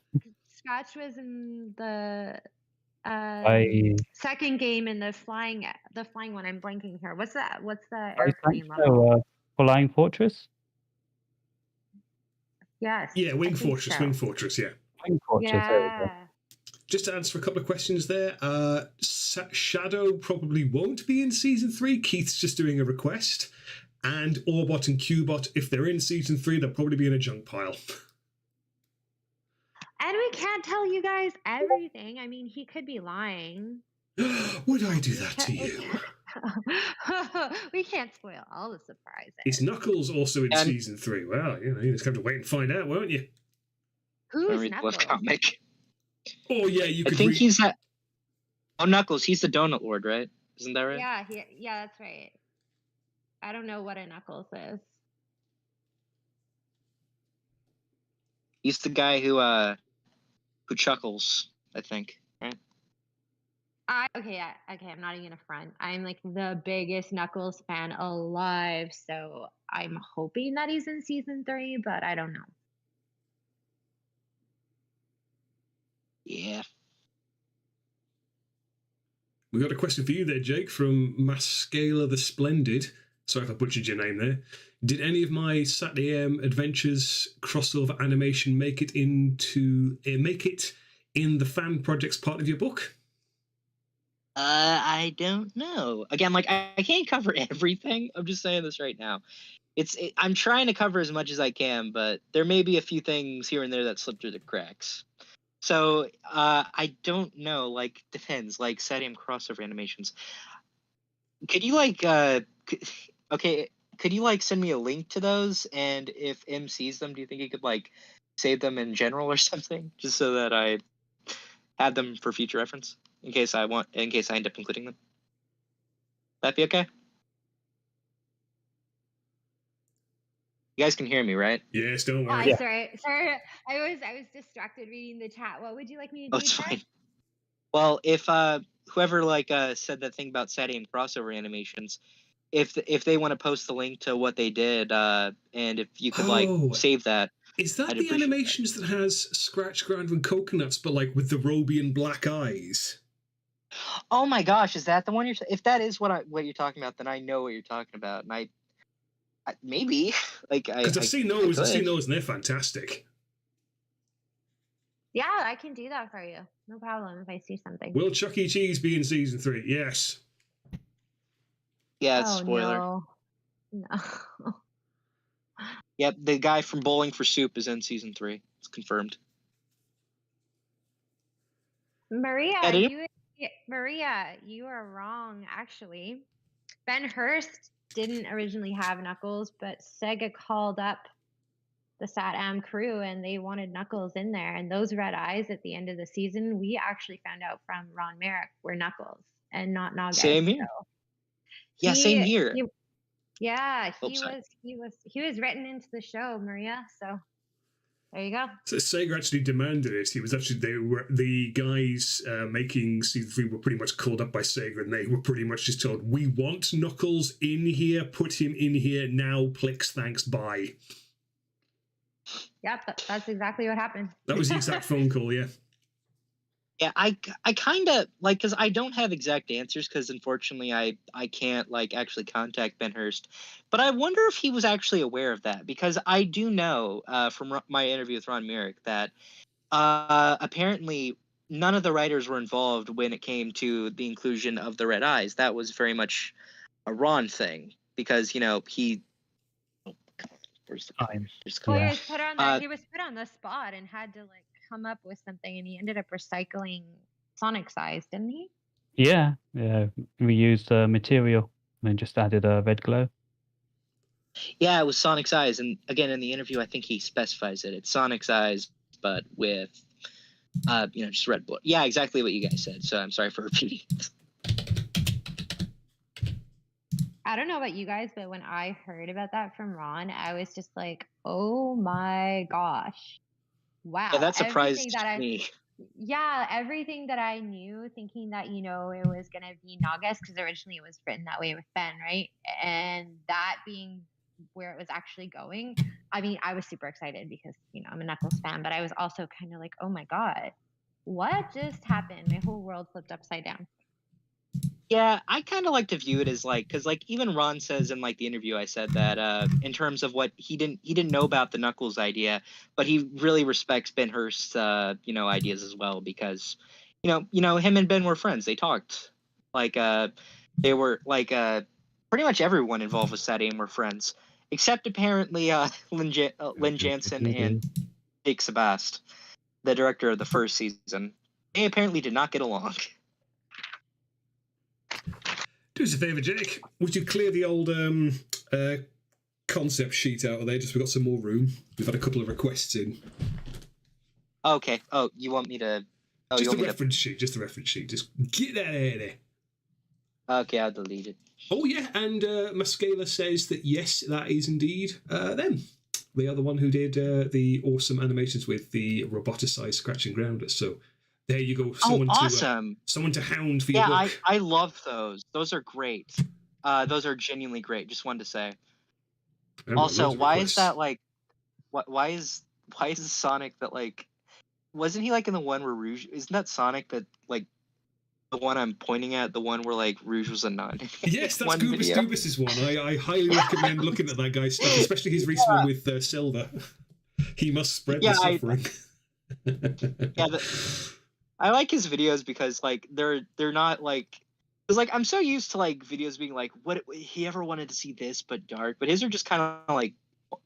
Scratch was in the I second game in the flying one. I'm blanking here. What's that? What's the I airplane think level? so. Flying Fortress. Yes. Yeah, I Wing think Fortress, so. Wing Fortress, yeah. Flying Fortress. There we go. Yeah. Just to answer a couple of questions there, Shadow probably won't be in season 3. Keith's just doing a request. And Orbot and Qbot, if they're in season 3, they'll probably be in a junk pile. And we can't tell you guys everything. I mean, he could be lying. Would I do that to you? We can't spoil all the surprises. Is Knuckles also in And- season 3? Well, you just have to wait and find out, won't you? Who's Read the Knuckles? webcomic. Oh, yeah, you I could think read... he's that. Oh, Knuckles. He's the Donut Lord, right? Isn't that right? Yeah, that's right. I don't know what a Knuckles is. He's the guy who chuckles. I think. Right? Okay, I'm not even gonna front. I'm like the biggest Knuckles fan alive, so I'm hoping that he's in season 3, but I don't know. Yeah. We got a question for you there, Jake, from Mascala the Splendid. Sorry if I butchered your name there. Did any of my SatAM Adventures crossover animation make it in the fan projects part of your book? I don't know. Again, like I can't cover everything. I'm just saying this right now. I'm trying to cover as much as I can, but there may be a few things here and there that slip through the cracks. So I don't know. Like depends. Like SatAM crossover animations. Could you Could you like send me a link to those? And if M sees them, do you think he could like save them in general or something, just so that I have them for future reference in case I end up including them? That'd be okay. You guys can hear me, right? Yes, don't worry. Hi, sorry. I was distracted reading the chat. What would you like me to do? Oh, it's Jack? fine. Well, if whoever said that thing about SatAM crossover animations, if they want to post the link to what they did, and if you could save that. Is that I'd the appreciate animations that has Scratch, Grinder, and Coconuts, but like with the Robian black eyes? Oh my gosh, is that the one you're? If that is what you're talking about, then I know what you're talking about, and I maybe Because I've seen those, and they're fantastic. Yeah, I can do that for you. No problem if I see something. Will Chuck E. Cheese be in season 3? Yes. Yeah, it's spoiler. No. Yep, the guy from Bowling for Soup is in season 3. It's confirmed. Maria, Yeah, you are wrong, actually. Ben Hurst didn't originally have Knuckles, but Sega called up the SatAM crew and they wanted Knuckles in there. And those red eyes at the end of the season, we actually found out from Ron Merrick were Knuckles and not Nagas. Same here. So Yeah, same here. he Oops, sorry. was written into the show, Maria. So there you go. So Sega actually demanded it. The guys making season 3 were pretty much called up by Sega, and they were pretty much just told, "We want Knuckles in here. Put him in here now. Plex, thanks, bye." Yep, that's exactly what happened. That was the exact phone call, yeah. Yeah, I kind of because I don't have exact answers because unfortunately I can't actually contact Ben Hurst, but I wonder if he was actually aware of that because I do know from my interview with Ron Merrick that apparently none of the writers were involved when it came to the inclusion of the red eyes. That was very much a Ron thing because he. Where's the Time. Well, Yeah. he was put on the spot and had to come up with something, and he ended up recycling Sonic's eyes, didn't he? Yeah. We used material and then just added a red glow. Yeah, it was Sonic's eyes, and again in the interview, I think he specifies it. It's Sonic's eyes, but with, just red blood. Yeah, exactly what you guys said. So I'm sorry for repeating. I don't know about you guys, but when I heard about that from Ron, I was just like, "Oh my gosh. Yeah, Wow." that surprised me. Yeah, everything that I knew, thinking that, it was going to be Nagas, because originally it was written that way with Ben, right? And that being where it was actually going, I mean, I was super excited because, I'm a Knuckles fan, but I was also kind of like, oh my God, what just happened? My whole world flipped upside down. Yeah, I kind of like to view it as like, because like even Ron says in like the interview, I said that in terms of what he didn't know about the Knuckles idea, but he really respects Ben Hurst's ideas as well, because him and Ben were friends. They talked like they were like pretty much everyone involved with SatAM were friends, except apparently Lynn Jansen and Jake Sebast, the director of the first season. They apparently did not get along. Do us a favour, Jake. Would you clear the old concept sheet out of there? Just we've got some more room. We've had a couple of requests in. Okay. Oh, you want me to? Oh, just you want a reference sheet. Just a reference sheet. Just get that out of there. Okay, I'll delete it. Oh yeah, and Mascala says that yes, that is indeed them. They are the one who did the awesome animations with the roboticized scratch and grounder. So there you go. Someone awesome! Someone to hound for your book. I love those. Those are great. Those are genuinely great. Just wanted to say. Also, why is that like? Why is Sonic that like? Wasn't he like in the one where Rouge? Isn't that Sonic that like? The one I'm pointing at, the one where like Rouge was a nun. Yes, that's Goobus Doobus's one. I highly recommend looking at that guy's stuff, especially his recent one with Silver. He must spread the suffering. I like his videos because like they're not like, because like I'm so used to like videos being like, what he ever wanted to see this but dark, but his are just kind of like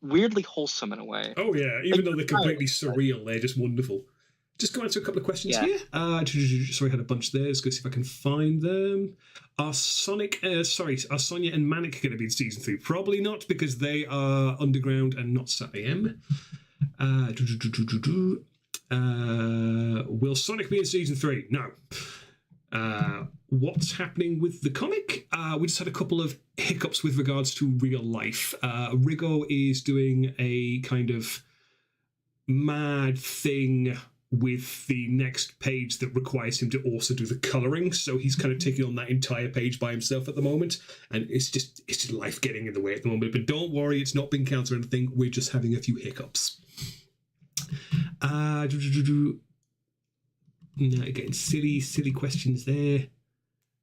weirdly wholesome in a way. Oh yeah, even though they're completely surreal, they're just wonderful. Just go into a couple of questions here. Sorry, I had a bunch there. Let's go see if I can find them. Are Sonia and Manic going to be in season 3? Probably not, because they are underground and not SatAM. Will Sonic be in season 3? No. What's happening with the comic? We just had a couple of hiccups with regards to real life. Rigo is doing a kind of mad thing with the next page that requires him to also do the colouring, so he's kind of taking on that entire page by himself at the moment, and it's just life getting in the way at the moment. But don't worry, it's not been counted or anything. We're just having a few hiccups. Again, silly questions there.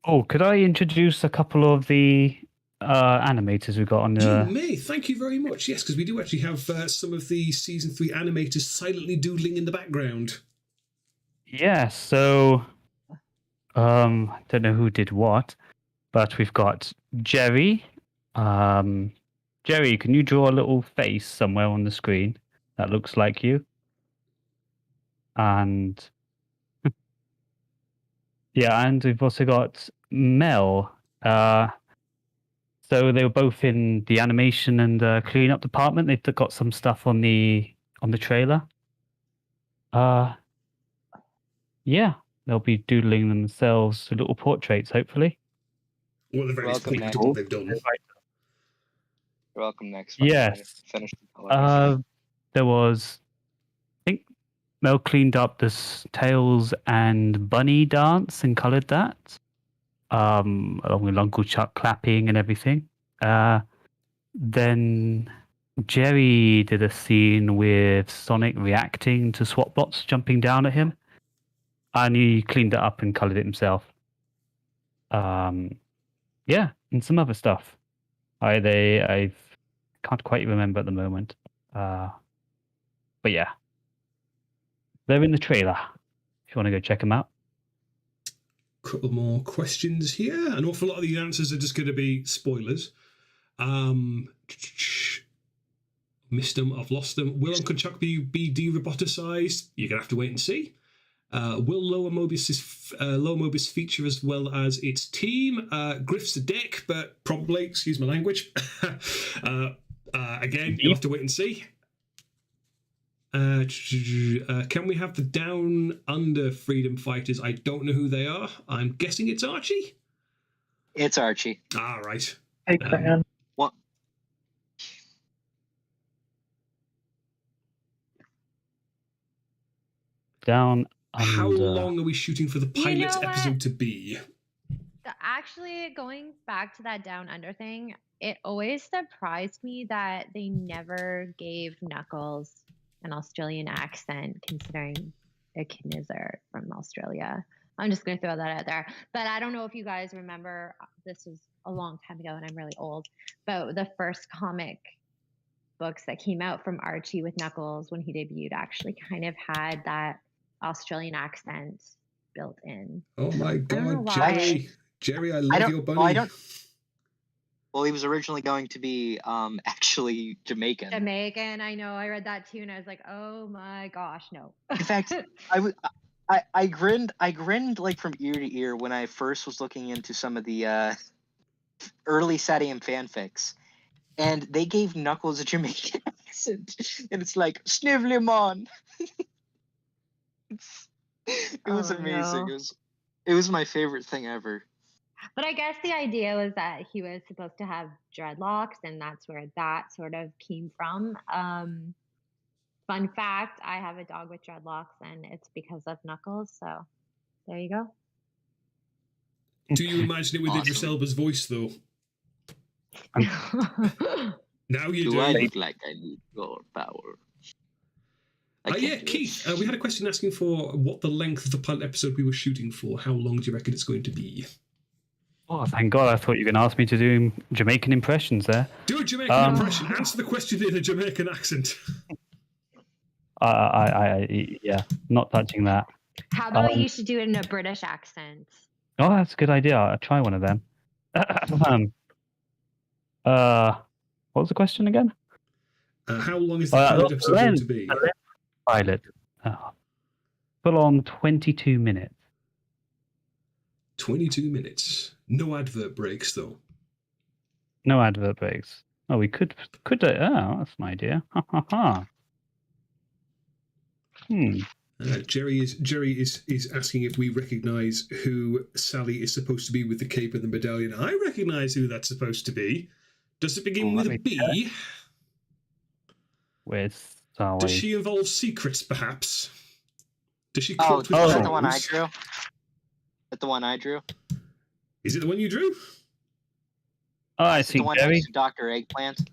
Oh, could I introduce a couple of the animators we've got on the... You may. Thank you very much. Yes, because we do actually have some of the season 3 animators silently doodling in the background. Yeah, so I don't know who did what, but we've got Jerry. Jerry, can you draw a little face somewhere on the screen that looks like you? And yeah, and we've also got Mel. So they were both in the animation and cleanup department. They've got some stuff on the trailer. Yeah, they'll be doodling themselves little portraits, hopefully. Well, they're very pleased with what they've done. You're welcome next. Yes. Finish the there was, I think, Mel cleaned up the Tails and Bunny dance and coloured that. Along with Uncle Chuck clapping and everything. Then Jerry did a scene with Sonic reacting to SWAT bots jumping down at him, and he cleaned it up and coloured it himself. Yeah, and some other stuff. I can't quite remember at the moment. But yeah, they're in the trailer. If you want to go check them out. Couple more questions here. An awful lot of the answers are just going to be spoilers. Missed them, I've lost them. Will Uncle Chuck be de-roboticized? You're going to have to wait and see. Will Lower Mobius feature as well as its team? Griff's a dick, but probably, excuse my language. Again, you'll have to wait and see. Can we have the Down Under Freedom Fighters? I don't know who they are. I'm guessing it's Archie. It's Archie. Ah, right. Hey, Cran. What? Down How under. long are we shooting for the You pilot know what? episode to be? Actually, going back to that Down Under thing, it always surprised me that they never gave Knuckles an Australian accent, considering Echidnas are from Australia. I'm just going to throw that out there. But I don't know if you guys remember, this was a long time ago and I'm really old, but the first comic books that came out from Archie with Knuckles when he debuted actually kind of had that Australian accent built in. Oh my don't know god, why. Jerry. Jerry, I love don't- your bunny. well, I don't- Well, he was originally going to be actually Jamaican. Jamaican, I know. I read that too, and I was like, "Oh my gosh, no!" In fact, I grinned like from ear to ear when I first was looking into some of the early SatAM fanfics, and they gave Knuckles a Jamaican accent, and it's like Snivlimon. It was Oh, amazing. no. It was my favorite thing ever. But I guess the idea was that he was supposed to have dreadlocks, and that's where that sort of came from. Fun fact: I have a dog with dreadlocks, and it's because of Knuckles. So there you go. Do you imagine it with Awesome. Idris Elba's voice, though? Now you do. Do I look like I need your power? Yeah, Keith, we had a question asking for what the length of the pilot episode we were shooting for. How long do you reckon it's going to be? Oh, thank God! I thought you were going to ask me to do Jamaican impressions there. Do a Jamaican impression. Answer the question in a Jamaican accent. Yeah, not touching that. How about you should do it in a British accent? Oh, that's a good idea. I'll try one of them. What was the question again? How long is the pilot episode going to be? Pilot. Full on 22 minutes. 22 minutes. No advert breaks, though. No advert breaks. Oh, we could. Oh, that's an idea. Ha ha ha. Jerry is asking if we recognise who Sally is supposed to be with the cape and the medallion. I recognise who that's supposed to be. Does it begin with a B? With Sally. Does she involve secrets, perhaps? Does she Oh, cope with is that the one I crows? drew? Is that the one I drew? Is it the one you drew? Oh, I Is it see. the one Jerry. next to Dr. Eggplant?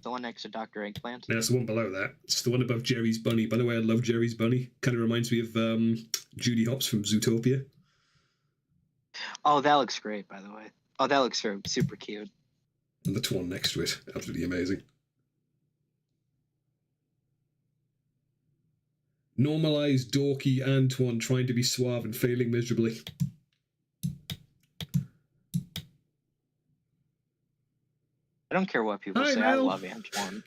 The one next to Dr. Eggplant? No, it's the one below that. It's the one above Jerry's bunny. By the way, I love Jerry's bunny. Kind of reminds me of Judy Hopps from Zootopia. Oh, that looks great, by the way. Oh, that looks super cute. And the Twan next to it. Absolutely amazing. Normalised, dorky Antoine trying to be suave and failing miserably. I don't care what people say. I love Antoine.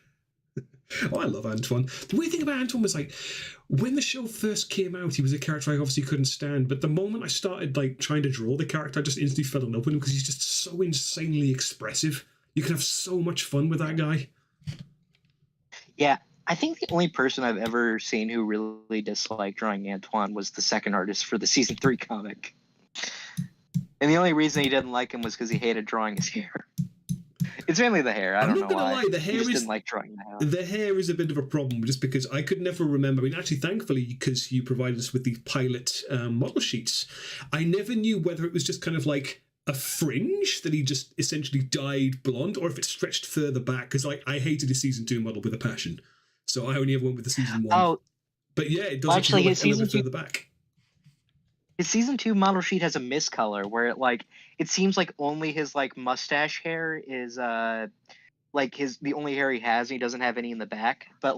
Oh, I love Antoine. The weird thing about Antoine was like, when the show first came out, he was a character I obviously couldn't stand. But the moment I started like trying to draw the character, I just instantly fell in love with him because he's just so insanely expressive. You can have so much fun with that guy. Yeah, I think the only person I've ever seen who really disliked drawing Antoine was the second artist for the season 3 comic. And the only reason he didn't like him was because he hated drawing his hair. It's mainly the hair. I don't know why. Lie, the hair he just is, didn't like drawing the hair. The hair is a bit of a problem just because I could never remember. I mean, actually, thankfully, because you provided us with the pilot model sheets, I never knew whether it was just kind of like a fringe that he just essentially dyed blonde or if it stretched further back because I hated his season 2 model with a passion. So I only ever went with the season 1. Oh, but yeah, it does well, actually go his like a little season bit further back. His season 2 model sheet has a miscolor where it seems like only his mustache hair is the only hair he has, and he doesn't have any in the back. But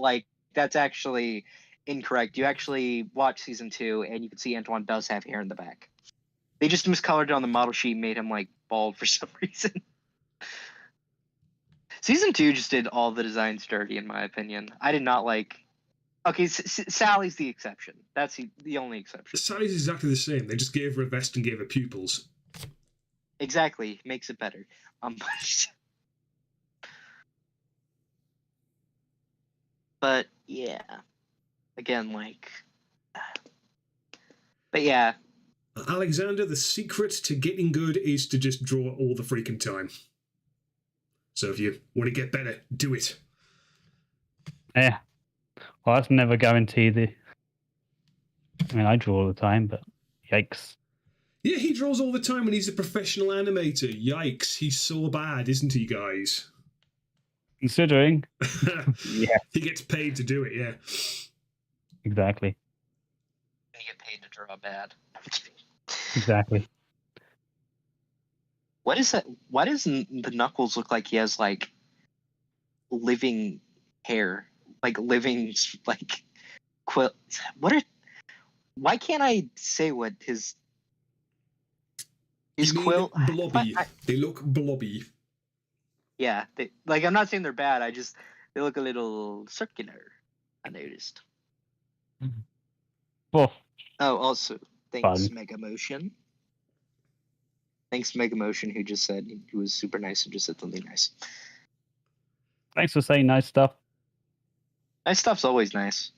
that's actually incorrect. You actually watch season 2 and you can see Antoine does have hair in the back. They just miscolored it on the model sheet and made him bald for some reason. Season 2 just did all the designs dirty in my opinion. I did not like. Okay, Sally's the exception. That's the only exception. Sally's exactly the same. They just gave her a vest and gave her pupils. Exactly, makes it better. But yeah, again, but yeah. Alexander, the secret to getting good is to just draw all the freaking time. So if you want to get better, do it. Yeah. Well, that's never guaranteed. I mean, I draw all the time, but yikes. Yeah, he draws all the time and he's a professional animator. Yikes, he's so bad, isn't he, guys? Considering. Yeah. He gets paid to do it, yeah. Exactly. And you get paid to draw bad. Exactly. What is that? Why does the Knuckles look like he has like living hair, like living like quill? What are? Why can't I say what his You mean quill? blobby. They look blobby. Yeah, like I'm not saying they're bad. They look a little circular. I noticed. Well, Oh, also thanks Fun. Mega Motion. Thanks Mega Motion, who just said he was super nice and just said something nice. thanks for saying nice stuff. Nice stuff's always nice.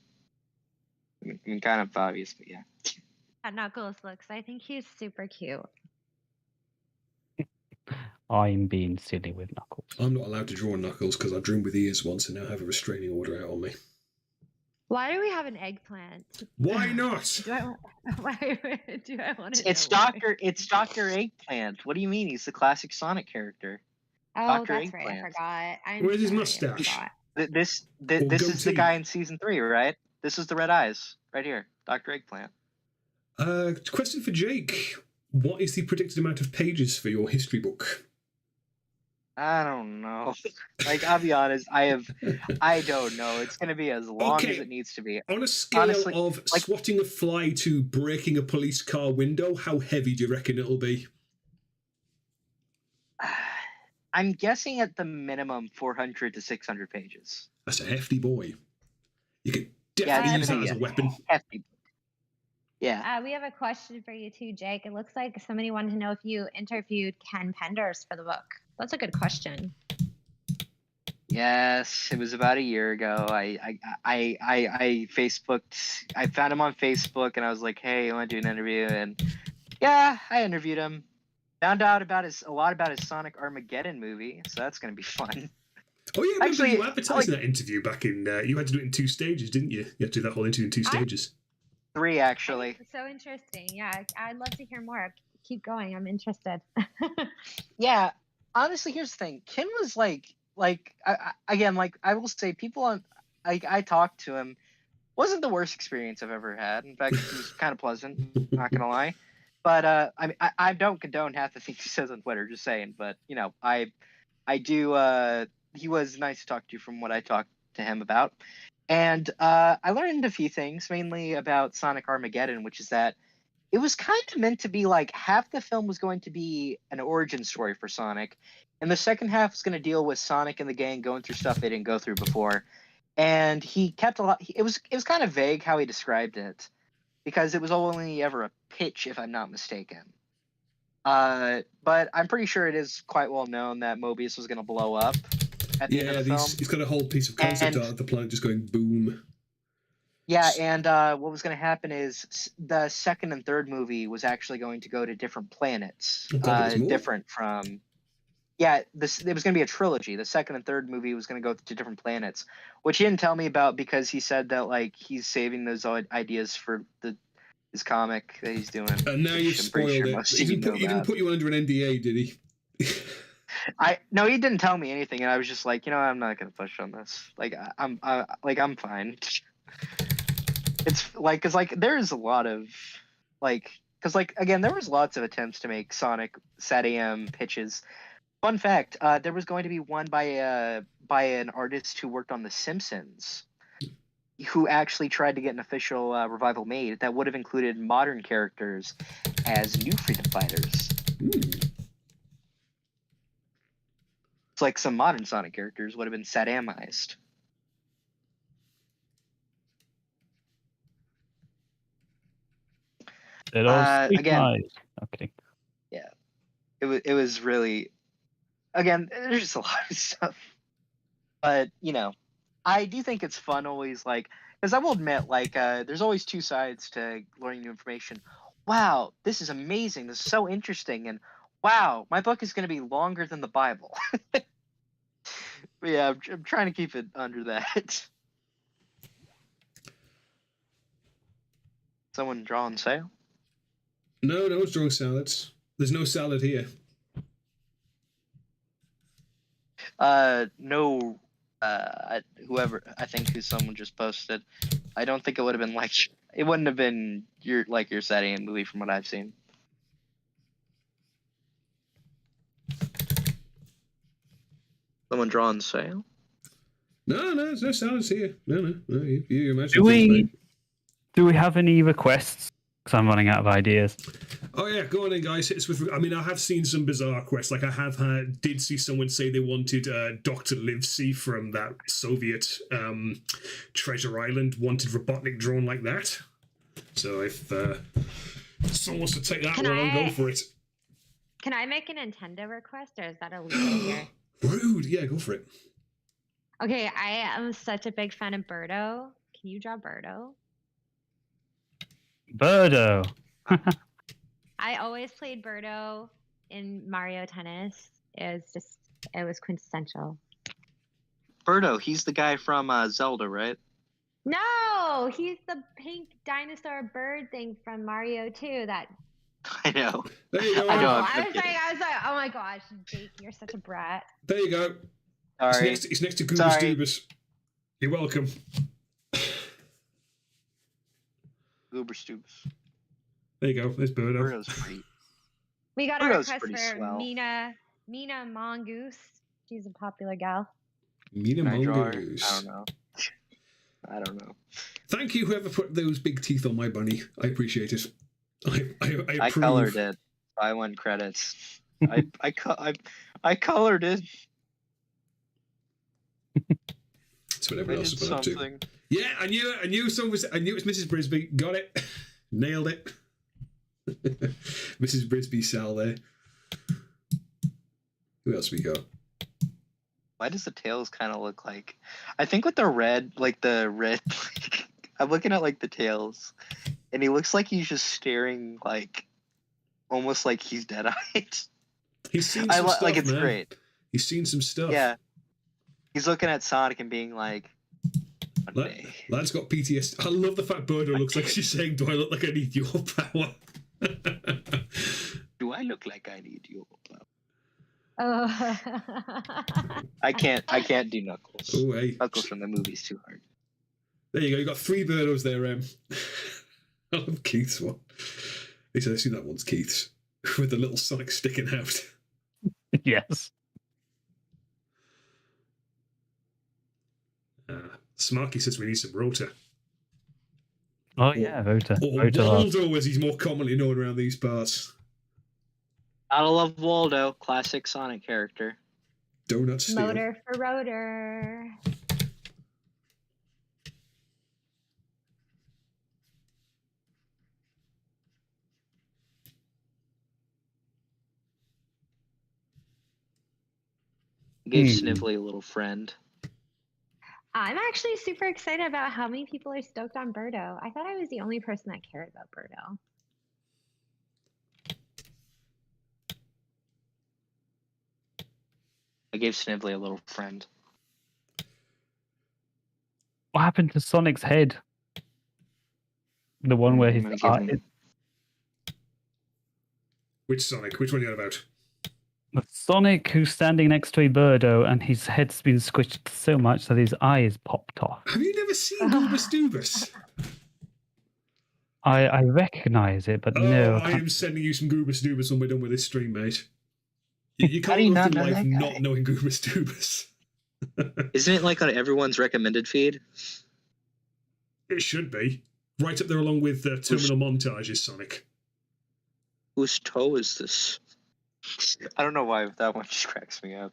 I mean, kind of obvious, but yeah. That Knuckles looks. I think he's super cute. I'm being silly with Knuckles. I'm not allowed to draw Knuckles because I drew him with ears once and now have a restraining order out on me. Why do we have an eggplant? Why not? Do I want? Why do I want to? It's Dr. Eggplant. What do you mean? He's the classic Sonic character. Oh, Dr. that's right. I Eggplant. forgot. Where's his sorry, I mustache? forgot. This is the goatee. guy in season 3, right? This is the red eyes right here, Dr. Eggplant. Question for Jake. What is the predicted amount of pages for your history book? I don't know. Like, I'll be honest, I don't know. It's gonna be as long as it needs to be. On a scale Honestly, of swatting a fly to breaking a police car window, how heavy do you reckon it'll be? I'm guessing at the minimum 400 to 600 pages. That's a hefty boy. You could Yeah, definitely it's use gonna that as be a weapon. hefty. Yeah. We have a question for you too, Jake. It looks like somebody wanted to know if you interviewed Ken Penders for the book. That's a good question. Yes, it was about a year ago. I Facebooked. I found him on Facebook, and I was like, "Hey, I want to do an interview." And yeah, I interviewed him. Found out a lot about his Sonic Armageddon movie, so that's gonna be fun. Oh yeah, I remember Actually, you advertised that interview back in. You had to do it in 2 stages, didn't you? You had to do that whole interview in 2 stages. 3 actually. So interesting. Yeah, I'd love to hear more. Keep going. I'm interested. Yeah, honestly, here's the thing. Ken was again, I will say, people on, I talked to him. Wasn't the worst experience I've ever had. In fact, it was kind of pleasant. Not gonna lie. But I don't condone half the things he says on Twitter. Just saying. But I do. He was nice to talk to from what I talked to him about. And I learned a few things, mainly about Sonic Armageddon, which is that it was kind of meant to be like half the film was going to be an origin story for Sonic, and the second half was going to deal with Sonic and the gang going through stuff they didn't go through before. And he kept a lot. It was kind of vague how he described it, because it was only ever a pitch, if I'm not mistaken. But I'm pretty sure it is quite well known that Mobius was going to blow up. At the end of the film. He's got a whole piece of concept art of the planet just going boom. Yeah, and what was going to happen is the second and third movie was actually going to go to different planets, different from. Yeah, it was going to be a trilogy. The second and third movie was going to go to different planets, which he didn't tell me about because he said that he's saving those ideas for his comic that he's doing. And now you've spoiled it. He didn't put you under an NDA, did he? No, he didn't tell me anything, and I was just like, I'm not gonna push on this. I'm fine. It's because there's a lot of again, there was lots of attempts to make Sonic SatAM pitches. Fun fact: there was going to be one by an artist who worked on The Simpsons, who actually tried to get an official revival made that would have included modern characters as new freedom fighters. Some modern Sonic characters would have been SatAMized. Again, okay. Yeah, it was really, again, there's just a lot of stuff, but I do think it's fun always, because I will admit, there's always 2 sides to learning new information. Wow, this is amazing. This is so interesting, and wow, my book is going to be longer than the Bible. Yeah, I'm trying to keep it under that. Someone drawing sail? No, no one's drawing salads. There's no salad here. No. Whoever I think who someone just posted. I don't think it would have been like it wouldn't have been your SatAM movie from what I've seen. Someone drawing sail? No, there's no salads here. No. You imagine. Do we have any requests? Because I'm running out of ideas. Oh yeah, go on in, guys. Hit us with. I mean, I have seen some bizarre quests. Like did see someone say they wanted Dr. Livesey from that Soviet Treasure Island wanted Robotnik drawn like that. So if someone wants to take that one, go for it. Can I make a Nintendo request, or is that illegal here? Rude. Yeah, go for it. Okay, I am such a big fan of Birdo. Can you draw Birdo? Birdo. I always played Birdo in Mario Tennis. It was quintessential. Birdo, he's the guy from Zelda, right? No, he's the pink dinosaur bird thing from Mario 2. That I know. There you go. I know. I was like, oh my gosh, Jake, you're such a brat. There you go. Sorry. It's next to Goobus Doobus. You're welcome. Goober Stoops. There you go. There's Birdo. Birdo's pretty. We got a Birdo's request pretty for swell. Mina Mongoose. She's a popular gal. Mina Can I draw her? Mongoose. I don't know. Thank you, whoever put those big teeth on my bunny. I appreciate it. I I approve. colored it. I won credits. I colored it. That's what I everyone did else has been up to. something. Yeah, I knew it was Mrs. Brisby. Got it. Nailed it. Mrs. Brisby Sal there. Who else we got? Why does the tails kind of look like? I think with the red, I'm looking at like the tails, and he looks like he's just staring, like almost like he's dead-eyed. He's seen some stuff, like it's man. great. He's seen some stuff. Yeah, he's looking at Sonic and being like, one day. Lad's got PTSD. I love the fact Birdo looks like she's saying, "Do I look like I need your power?" Do I look like I need your power? Oh. I can't do Knuckles. Oh, hey. Knuckles from the movie's too hard. There you go. You got 3 Birdos there, I love Keith's one. At least I've seen that one's Keith's with the little Sonic sticking out. Yes. Smarky says we need some Rota. Oh yeah, Rota. Or Rota loves. Waldo, as he's more commonly known around these parts. Gotta love Waldo, classic Sonic character. Donut Steel. Motor for rotor. Gave Snively a little friend. I'm actually super excited about how many people are stoked on Birdo. I thought I was the only person that cared about Birdo. I gave Snively a little friend. What happened to Sonic's head? The one where his I'm gonna give him- Which Sonic? Which one are you on about? the Sonic who's standing next to a Birdo and his head's been squished so much that his eye is popped off. Have you never seen Goobus Doobus? I recognise it, but Oh, no. I am sending you some Goobus Doobus when we're done with this stream, mate. You How can't do you go not through know life that guy? not knowing Goobus Doobus. Isn't it like on everyone's recommended feed? It should be. Right up there along with Terminal Montages, Sonic. Whose toe is this? I don't know why that one just cracks me up.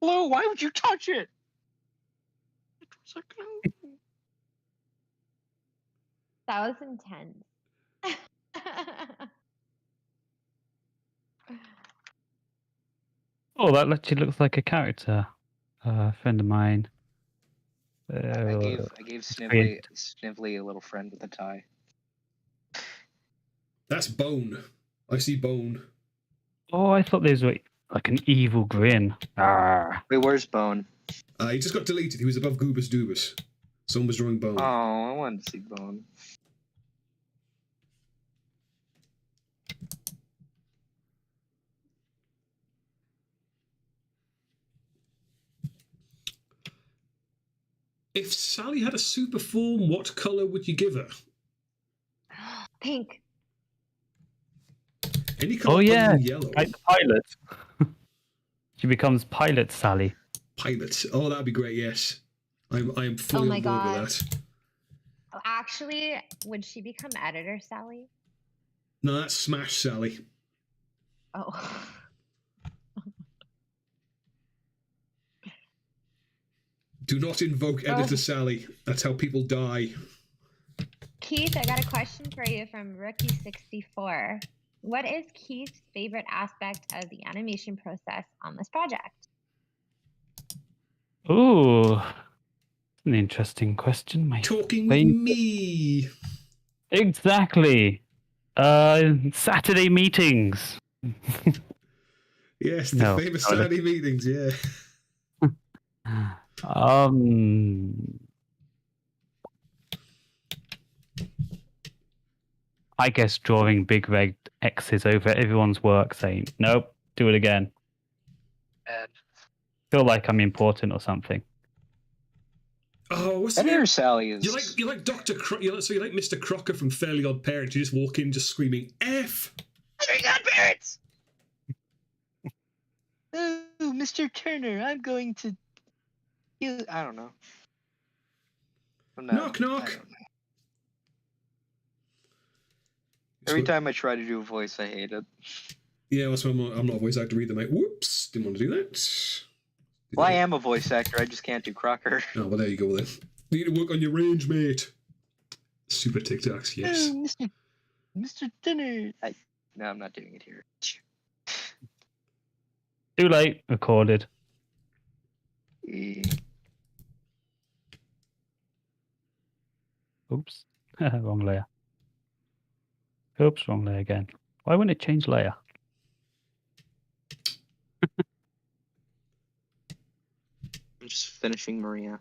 Hello, why would you touch it? It was a glue. That was intense. Oh, that actually looks like a character. A friend of mine. I gave Snively a little friend with a tie. That's Bone. I see Bone. Oh, I thought those were like an evil grin. Arr. Wait, where's Bone? He just got deleted. He was above Goobus Doobus. Someone was drawing Bone. Oh, I wanted to see Bone. If Sally had a super form, what colour would you give her? Pink. Any colour Oh yeah, other than yellow. like the pilot. She becomes Pilot Sally. Pilot. Oh, that'd be great. Yes, I am fully my on board God. with that. Oh, actually, would she become editor Sally? No, that's Smash Sally. Oh. Do not invoke Editor Sally. That's how people die. Keith, I got a question for you from Rookie64. What is Keith's favorite aspect of the animation process on this project? Ooh, an interesting question. My Talking with favorite- me. Exactly. Saturday meetings. Yes, the No, famous no, Saturday meetings. Yeah. I guess drawing big red X's over everyone's work, saying, "Nope, do it again." Feel like I'm important or something. Oh, what's the Editor name? Sally is. You like Dr. So you like Mr. Crocker from Fairly Odd Parents. You just walk in just screaming F. Fairly Odd Parents. Oh, Mr. Turner, I'm going to. I don't know. Knock, knock. I don't know. Every time I try to do a voice, I hate it. Yeah, that's why I'm not a voice actor either, mate. Whoops, didn't want to do that. Well, I am a voice actor. I just can't do Crocker. Oh, well, there you go then. You need to work on your range, mate. Super TikToks, yes. Oh, Mr. Turner. No, I'm not doing it here. Too late. Recorded. Eh. Oops. Wrong layer. Oops, wrong layer again. Why wouldn't it change layer? I'm just finishing Maria.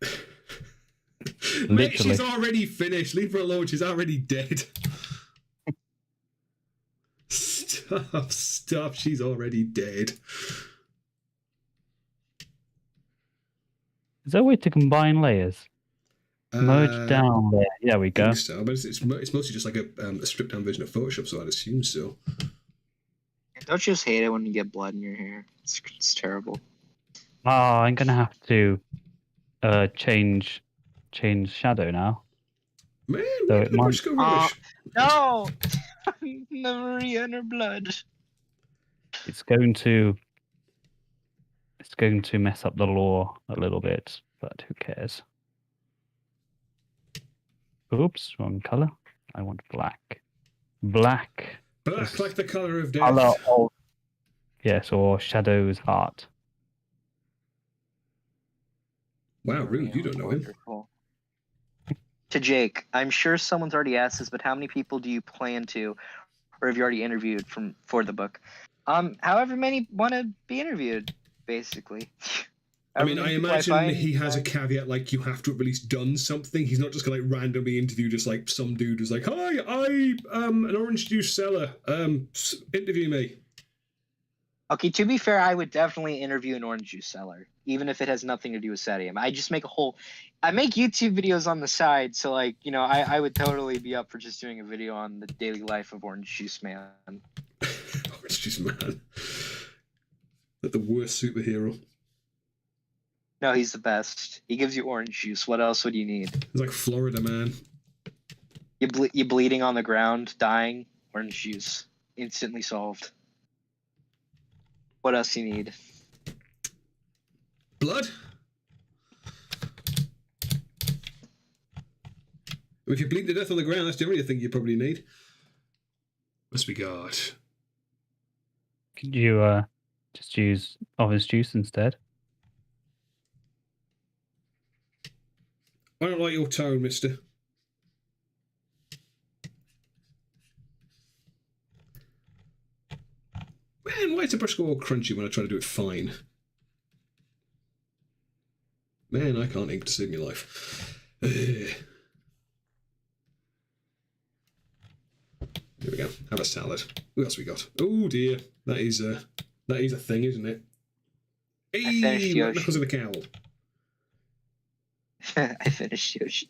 Mate, Literally. she's already finished. Leave her alone. She's already dead. Stop. She's already dead. Is there a way to combine layers? Merge down layer. There we I go. think so, but it's mostly just like a stripped down version of Photoshop, so I'd assume so. Don't you just hate it when you get blood in your hair? It's terrible. Oh, I'm gonna have to change shadow now. Man, So where it did the might- brush go rubbish? No! The Maria and her blood. It's going to mess up the lore a little bit, but who cares? Oops, wrong color. I want black. Black. Black like the colour of death. Color of yes, or Shadow's heart. Wow, really? You don't know him? Wonderful. To Jake, I'm sure someone's already asked this, but how many people do you plan to, or have you already interviewed for the book? However many want to be interviewed, basically. I mean, However I many people imagine find, he has a caveat like you have to have at least done something. He's not just gonna like randomly interview just like some dude who's like, "Hi, I'm an orange juice seller. Interview me." Okay, to be fair, I would definitely interview an orange juice seller, even if it has nothing to do with SatAM. I make YouTube videos on the side, so like, you know, I would totally be up for just doing a video on the daily life of Orange Juice Man. Orange juice man. Like the worst superhero. No, he's the best. He gives you orange juice. What else would you need? He's like Florida man. You bleeding on the ground, dying, orange juice. Instantly solved. What else you need? Blood? If you're bleeding to death on the ground, that's generally a thing you probably need. Must be got. Could you just use orange juice instead? I don't like your tone, mister. Man, why does the brush go all crunchy when I try to do it fine? Man, I can't ink to save my life. Here we go. Have a salad. What else we got? Oh dear, that is a thing, isn't it? Hey, knuckles of the cowl. I finished Yoshi.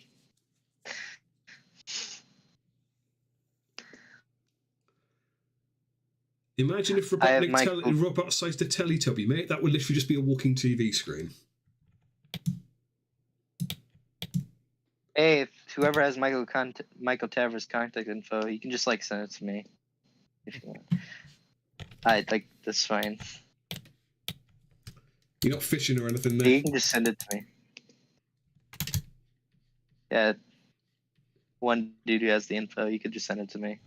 Imagine if robot-sized a Teletubby, mate. That would literally just be a walking TV screen. Hey, if whoever has Michael Tavra's contact info, you can just like send it to me if you want. That's fine. You're not fishing or anything there. You can just send it to me. Yeah, one dude who has the info, you could just send it to me.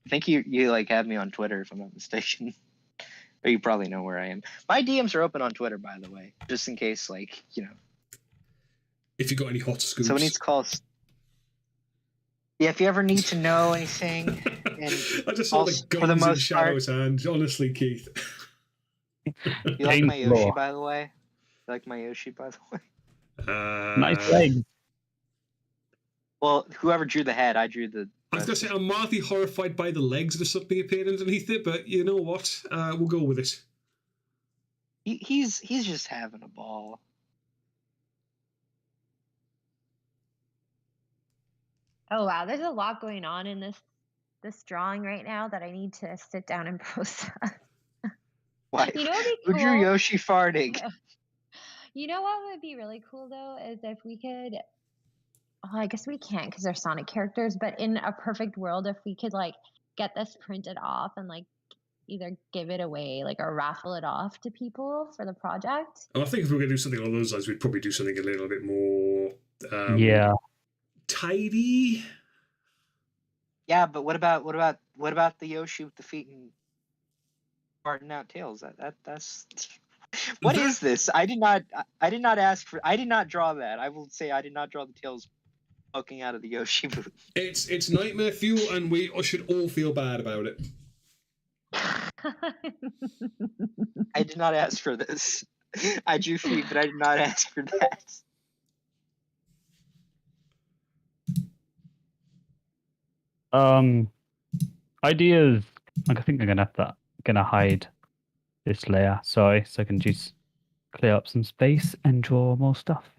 I think you like have me on Twitter if I'm not mistaken. Or you probably know where I am. My DMs are open on Twitter, by the way, just in case, like, you know. If you got any hot scoops. Someone needs to call. Yeah, if you ever need to know anything. And I just saw the guns in Shadow's hand. Honestly, Keith. You like my Yoshi, by the way? You like my Yoshi, by the way? Nice leg. Well, whoever drew the head, I drew the. I was going to say, I'm mildly horrified by the legs. There's something appeared underneath it, but you know what? We'll go with it. He's just having a ball. Oh wow, there's a lot going on in this drawing right now that I need to sit down and process. Why? You know what'd be cool? Who drew Yoshi farting? You know what would be really cool though is if we could. Oh, I guess we can't because they're Sonic characters. But in a perfect world, if we could like get this printed off and like either give it away, like or raffle it off to people for the project. I think if we were going to do something along those lines, we'd probably do something a little bit more. Tidy. Yeah, but what about the Yoshi with the feet and farting out tails? That's what is this? I did not draw that. I will say I did not draw the tails poking out of the Yoshi boot. It's nightmare fuel, and we should all feel bad about it. I did not ask for this. I drew feet, but I did not ask for that. Ideas. I think I'm gonna hide this layer, sorry, so I can just clear up some space and draw more stuff.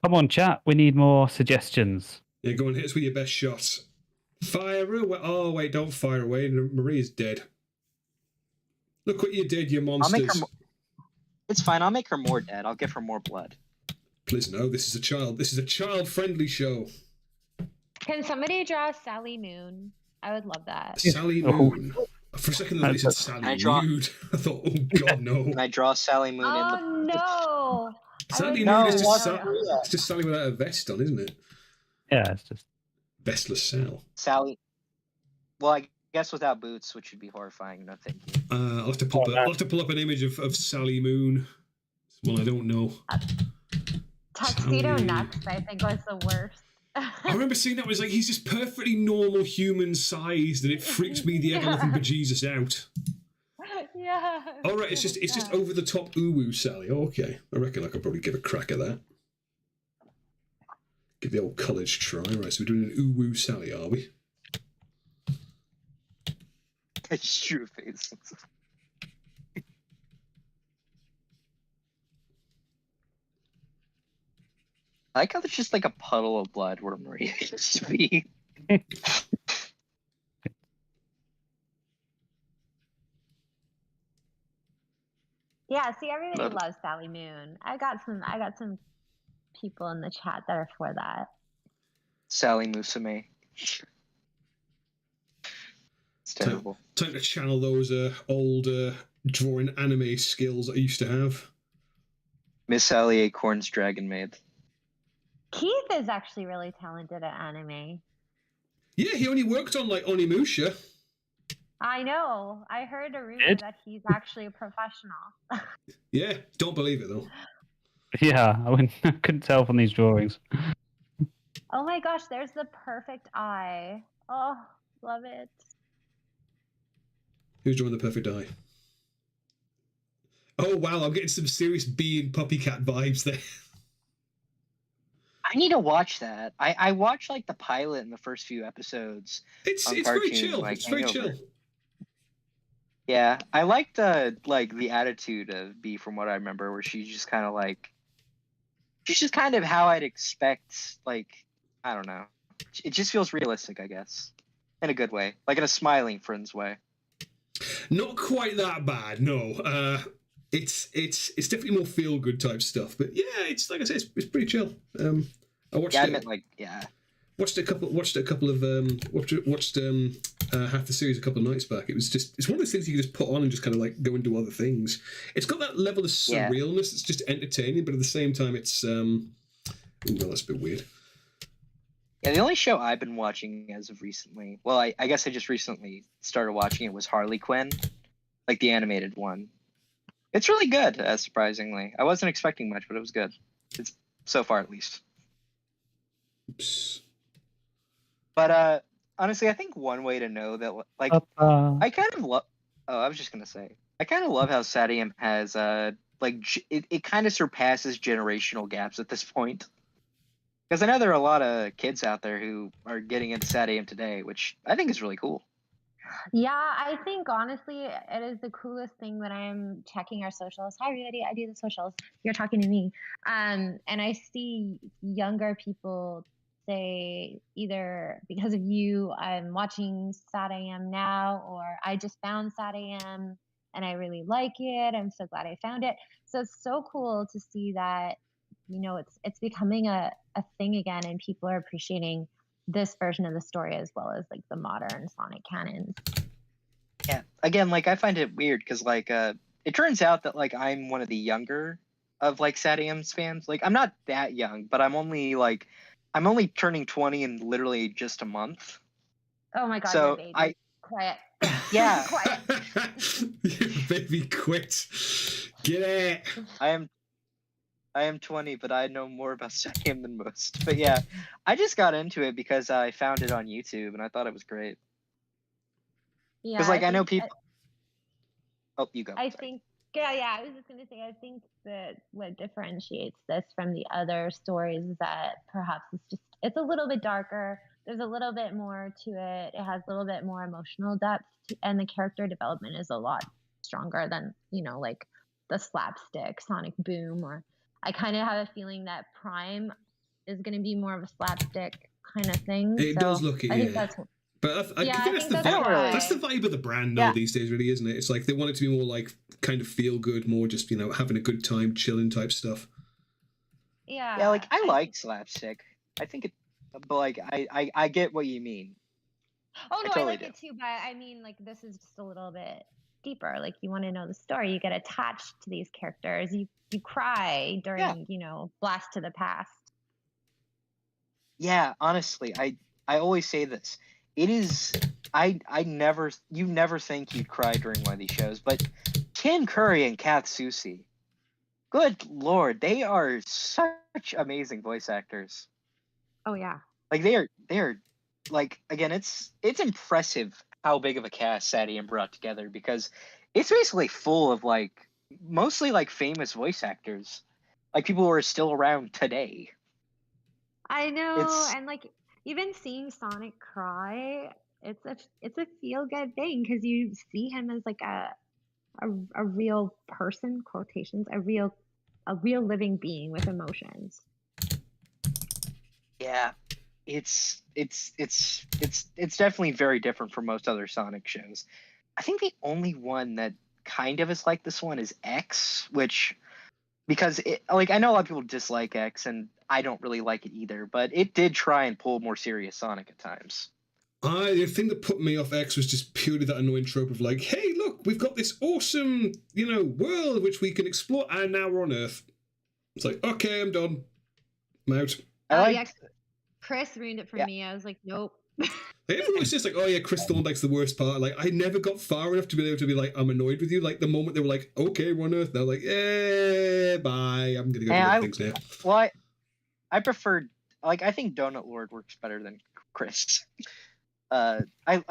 Come on, chat. We need more suggestions. Yeah, go and hit us with your best shot. Fire away. Oh wait, don't fire away. Marie's dead. Look what you did, you monsters. It's fine. I'll make her more dead. I'll give her more blood. Please no. This is a child-friendly show. Can somebody draw Sally Moon? I would love that. Sally Moon. For a second, they said Sally Nude. I thought, oh god, no. Can I draw Sally Moon in the... no! Sally Nude is just Sally without a vest on, isn't it? Yeah, it's just vestless Sal. Sally. Well, I guess without boots, which would be horrifying. No, thank you. I'll have to pull up an image of Sally Moon. Well, I don't know. Tuxedo Nuts, I think, was the worst. I remember seeing that. It was like he's just perfectly normal human sized, and it freaks me the ever-loving bejesus out. Yeah. All right, it's just over the top uwu Sally. Okay, I reckon I could probably give a crack at that. Give the old college try. Right, so we're doing an uwu Sally, are we? I just drew a face. I like how there's just like a puddle of blood where Maria used to be. Yeah, see, everybody loves Sally Moon. I got some people in the chat that are for that. Sally Musume. It's terrible. Time to channel those old drawing anime skills I used to have. Miss Sally Acorn's Dragon Maid. Keith is actually really talented at anime. Yeah, he only worked on like Onimusha. I know. I heard a rumor that he's actually a professional. Yeah, don't believe it though. Yeah, I couldn't tell from these drawings. Oh my gosh, there's the perfect eye. Oh, love it. Who's drawing the perfect eye? Oh, Oh wow, I'm getting some serious bee and puppy cat vibes there. I need to watch that. I watched like the pilot and the first few episodes. It's on very Cartoon, chill. like, It's very Hangover. chill. Yeah, I liked like the attitude of Bee from what I remember, where she's just kind of how I'd expect. Like, I don't know. It just feels realistic, I guess, in a good way, like in a smiling friend's way. Not quite that bad, no. It's definitely more feel good type stuff, but yeah, it's like I said, it's pretty chill. I watched Yeah, I it. meant like yeah. Watched a couple of watched half the series a couple of nights back. It's one of those things you can just put on and just kind of like go and do other things. It's got that level of Yeah. surrealness. It's just entertaining, but at the same time, it's well, that's a bit weird. Yeah, the only show I've been watching as of recently, well, I guess I just recently started watching it, was Harley Quinn, like the animated one. It's really good, surprisingly. I wasn't expecting much, but it was good. It's so far, at least. Oops. But honestly, I think one way to know that, like, I kind of love. Oh, I was just gonna say, I kind of love how SatAM has it kind of surpasses generational gaps at this point. Because I know there are a lot of kids out there who are getting into SatAM today, which I think is really cool. Yeah, I think honestly, it is the coolest thing when I'm checking our socials. Hi, everybody, I do the socials. You're talking to me. And I see younger people say either because of you, I'm watching SatAM now, or I just found SatAM and I really like it. I'm so glad I found it. So it's so cool to see that, it's becoming a thing again, and people are appreciating this version of the story as well as like the modern Sonic canons. Yeah. Again, like I find it weird because like it turns out that like I'm one of the younger of like SatAM's fans. Like I'm not that young, but I'm only turning 20 in literally just a month. Oh my god, So your baby. Quiet. Yeah. Quiet. Baby, quit. Get it. I am 20, but I know more about SatAM than most. But yeah, I just got into it because I found it on YouTube and I thought it was great. Yeah. Because like I know people. Oh, you go. I Sorry. think I was just gonna say I think that what differentiates this from the other stories is that perhaps it's a little bit darker. There's a little bit more to it. It has a little bit more emotional depth, and the character development is a lot stronger than like the slapstick Sonic Boom. Or I kind of have a feeling that Prime is going to be more of a slapstick kind of thing. It does look it, I think yeah. that's But I think that's the I don't vibe. really- That's the vibe of the brand now these days, really, isn't it? It's like they want it to be more like kind of feel good, more just having a good time, chilling type stuff. Yeah. Yeah, like I like slapstick. I think it, but like I get what you mean. Oh no, I totally like do. it too, but I mean, like this is just a little bit deeper. Like you want to know the story, you get attached to these characters. You cry during Blast to the Past. Yeah, honestly, I always say this. It is you never think you'd cry during one of these shows, but Tim Curry and Kath Soucie, good lord, they are such amazing voice actors. Oh yeah. Like they are like, again, it's impressive how big of a cast SatAM brought together, because it's basically full of like mostly like famous voice actors, like people who are still around today. I know, It's- and like even seeing Sonic cry, it's a feel good thing because you see him as like a real person, quotations, a real living being with emotions. Yeah, it's definitely very different from most other Sonic shows. I think the only one that kind of is like this one is X, which, because like I know a lot of people dislike X, and I don't really like it either, but it did try and pull more serious Sonic at times. The thing that put me off X was just purely that annoying trope of like, hey, look, we've got this awesome, world which we can explore, and now we're on Earth. It's like, okay, I'm done. I'm out. Yeah, Chris ruined it for me. I was like, nope. Everyone was just like, oh yeah, Chris Thorndyke's the worst part. Like, I never got far enough to be able to be like, I'm annoyed with you. Like, the moment they were like, okay, we're on Earth now, like, bye, I'm gonna go do other things now. Well, I preferred, like, I think Donut Lord works better than Chris. I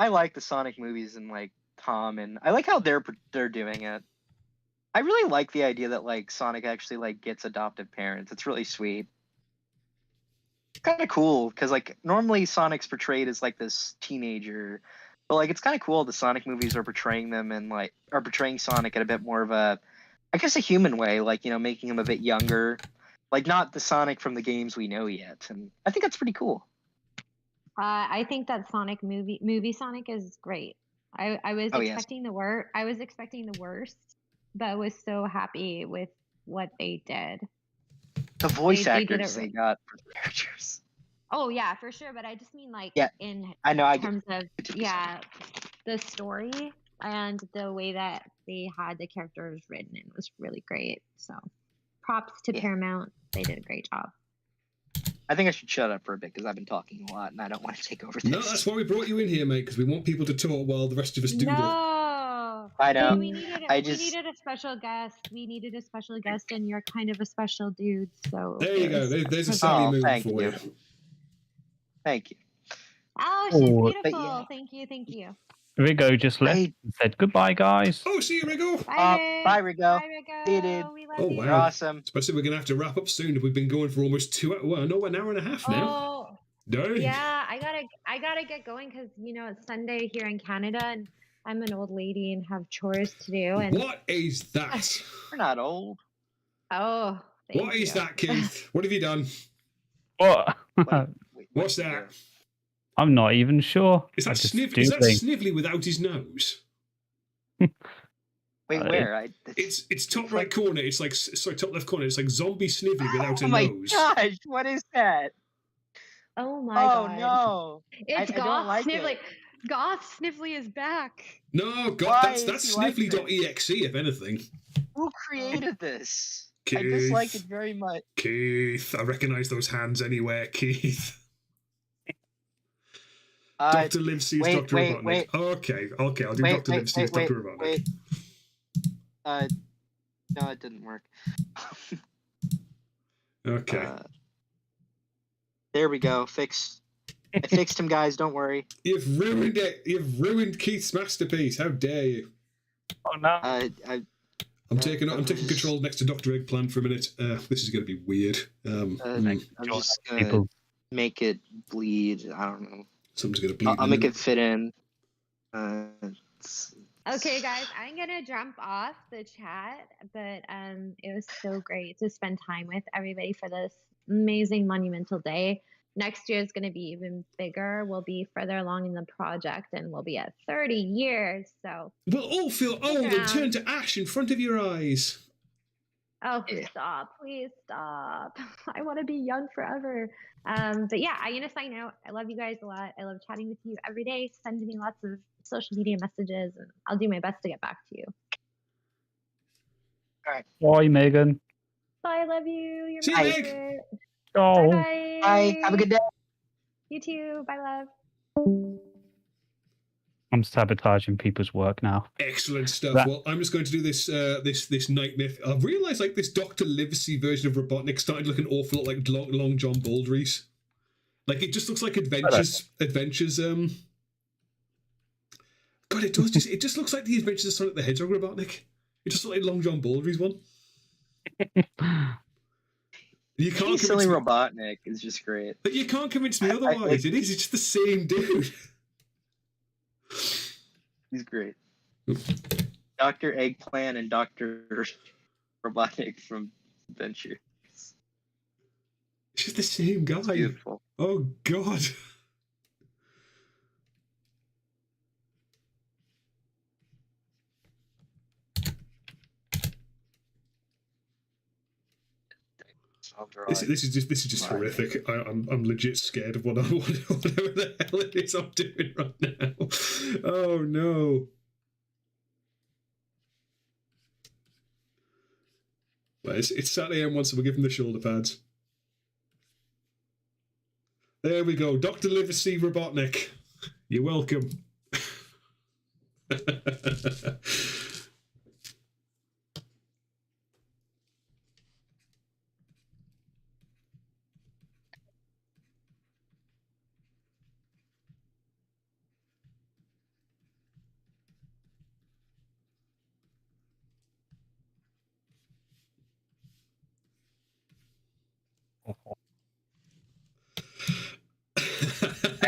like the Sonic movies and like Tom, and I like how they're doing it. I really like the idea that like Sonic actually like gets adoptive parents. It's really sweet. Kind of cool because like normally Sonic's portrayed as like this teenager, but like it's kind of cool the Sonic movies are portraying them and like are portraying Sonic in a bit more of a, I guess, a human way, like, you know, making him a bit younger, like not the Sonic from the games we know yet, and I think that's pretty cool. I think that Sonic movie Sonic is great. I was Oh, yes. expecting the worst. I was expecting the worst, but I was so happy with what they did. The voice They did actors it they got for the characters. Oh yeah, for sure. But I just mean like Yeah, in I know. I terms of get the story and the way that they had the characters written. It was really great. So props to Yeah. Paramount. They did a great job. I think I should shut up for a bit because I've been talking a lot and I don't want to take over this. No, that's why we brought you in here, mate, because we want people to talk while the rest of us do that. No, I know. we needed I we just- needed a special guest. We needed a special guest, and you're kind of a special dude. So There you go. There's a Oh, Sally move thank for you. Thank you. Oh, she's Oh, beautiful. but yeah. Thank you. Rigo just left Hey. and said goodbye, guys. Oh, see you, Rigo. Bye, Bye, Rigo. Bye, Rico. See you, dude. We love Oh, you. wow. You're awesome. Especially we're going to have to wrap up soon. We've been going for almost 2 hours. Well, no, an hour and a half now. Oh, Dang. yeah. I gotta get going because it's Sunday here in Canada, and I'm an old lady and have chores to do. And What is that? We're not old. oh, thank What is you. that, Keith? What have you done? What? Wait, What's did you that? do? I'm not even sure. Is I that, just Sniv- do is that things. Snively without his nose? Wait, Uh, where? It's top right corner. It's like, sorry, top left corner. It's like zombie Snively without a Oh my nose. gosh, what is that? Oh my Oh god. no. It's I don't Goth like Sniffly. it. Goth Sniffly is back. No, God, Why that's is he like Snively.exe, if anything. Who created this? Keith. I dislike it very much. Keith, I recognise those hands anywhere, Keith. Uh, Dr. Livesey's wait, Dr. wait, Robotnik. wait. Okay, I'll do wait, Dr. Livesey's Dr. Robotnik. wait. No, it didn't work. Okay. There we go. I fixed him, guys. Don't worry. You've ruined it. You've ruined Keith's masterpiece. How dare you? Oh no. I'm taking control next to Dr. Eggplant for a minute. This is going to be weird. I'm just gonna People. make it bleed. I don't know. Something's going to bleed. I'll in make it. it fit in. Okay, guys, I'm gonna jump off the chat, but it was so great to spend time with everybody for this amazing monumental day. Next year is gonna be even bigger. We'll be further along in the project, and we'll be at 30 years. So We'll all feel old and turn to ash in front of your eyes. oh, Yeah. stop! Please stop! I want to be young forever. But yeah, I'm gonna sign out. I love you guys a lot. I love chatting with you every day. Send me lots of social media messages, and I'll do my best to get back to you. Bye, Megan. Bye, I love you. You're See my you, Meg. favorite. Oh. Bye. Bye. Have a good day. You too. Bye, love. I'm sabotaging people's work now. Excellent stuff. That- Well, I'm just going to do this this night myth. I've realised like this Dr. Livesey version of Robotnik started to look an awful lot like Long John Baldry's. Like it just looks like adventures. God, it does. It just looks like the Adventures of Sonic the Hedgehog Robotnik. It just looks like Long John Baldry's one. You can't He's silly convince me. Robotnik is just great. But you can't convince me otherwise. like- It is. It's just the same dude. He's great. Dr. Eggplant and Dr. Robotnik from Adventure. It's just the same guy. It's beautiful. Oh God. I'll draw This it. is just Right. horrific. I'm legit scared of whatever the hell it is I'm doing right now. Oh no. Well, it's SatAM once, so we'll give him the shoulder pads. There we go. Dr. Livesey Robotnik. You're welcome.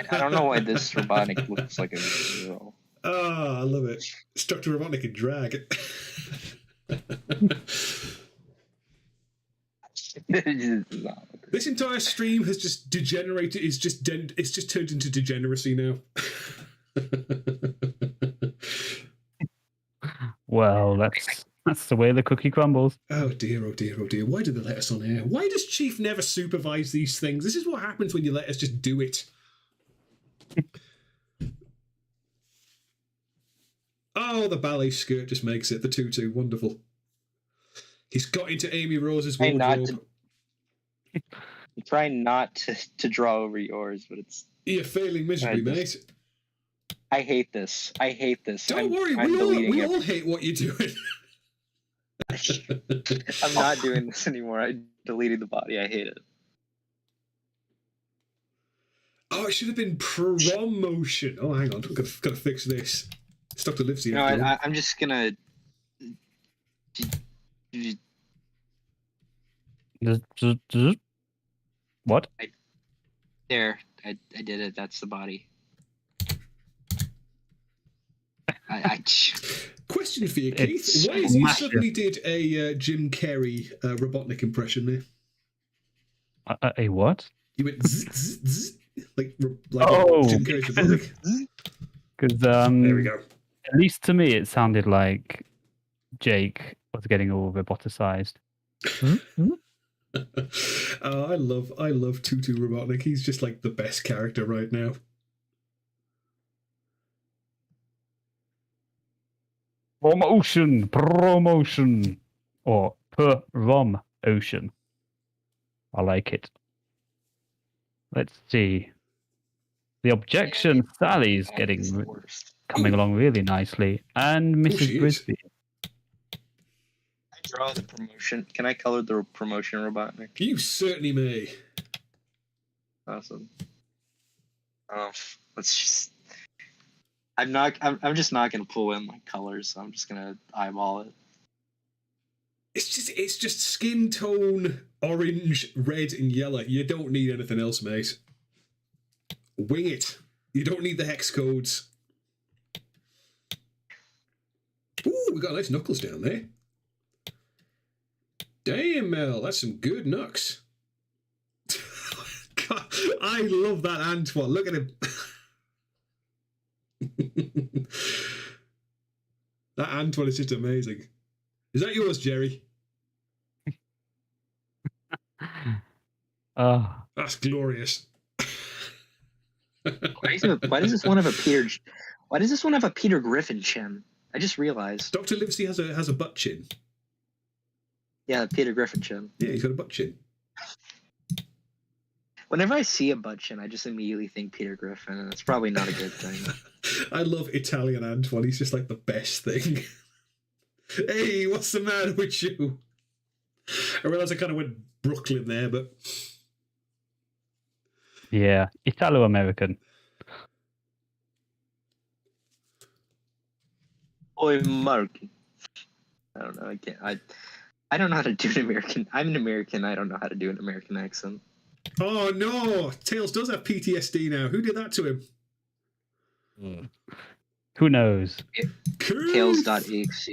I don't know why this Robotnik looks like a girl. Ah, I love it. It's Dr. Robotnik in drag. This entire stream has just degenerated. It's just turned into degeneracy now. Well, that's the way the cookie crumbles. Oh dear, oh dear, oh dear. Why do they let us on air? Why does Chief never supervise these things? This is what happens when you let us just do it. Oh, the ballet skirt just makes it. The tutu, wonderful. He's got into Amy Rose's wardrobe. I'm trying not to draw over yours, but it's... You're failing miserably, mate. I hate this. Don't worry, we all hate what you're doing. I'm not doing this anymore. I deleted the body. I hate it. Oh, it should have been promotion. Oh, hang on. We've got to fix this. It's Dr. Livesey. No, I'm just gonna... What? There. I did it. That's the body. Question for you, Keith. Why is you suddenly did a Jim Carrey Robotnik impression there? A what? You went zzz, zzz, zzz, like Jim Carrey's Robotnik. Because there we go. At least to me, it sounded like Jake was getting all roboticized. I love Tutu Robotnik. He's just like the best character right now. Promotion, or promotion. I like it. Let's see. The objection, Sally's coming along really nicely, and Mrs. Brisby. I draw the promotion. Can I color the promotion Robotnik? You certainly may. Awesome. Let's just. I'm just not gonna pull in my colors, so I'm just gonna eyeball it. It's just skin tone, orange, red, and yellow. You don't need anything else, mate. Wing it. You don't need the hex codes. Ooh, we got nice knuckles down there. Damn, Mel, that's some good knucks. God, I love that Antoine. Look at him. That Antoine is just amazing. Is that yours, Jerry? That's glorious. Why does this one have a Peter? Why does this one have a Peter Griffin chin? I just realized. Dr. Livesey has a butt chin. Yeah, the Peter Griffin chin. Yeah, he's got a butt chin. Whenever I see a butt chin, I just immediately think Peter Griffin, and it's probably not a good thing. I love Italian Antoine. He's just like the best thing. Hey, what's the matter with you? I realised I kind of went Brooklyn there, but... Yeah, Italo-American. Oi, Mark. I don't know. I don't know how to do an American. I'm an American. I don't know how to do an American accent. Oh no! Tails does have PTSD now. Who did that to him? Who knows? Tails.exe.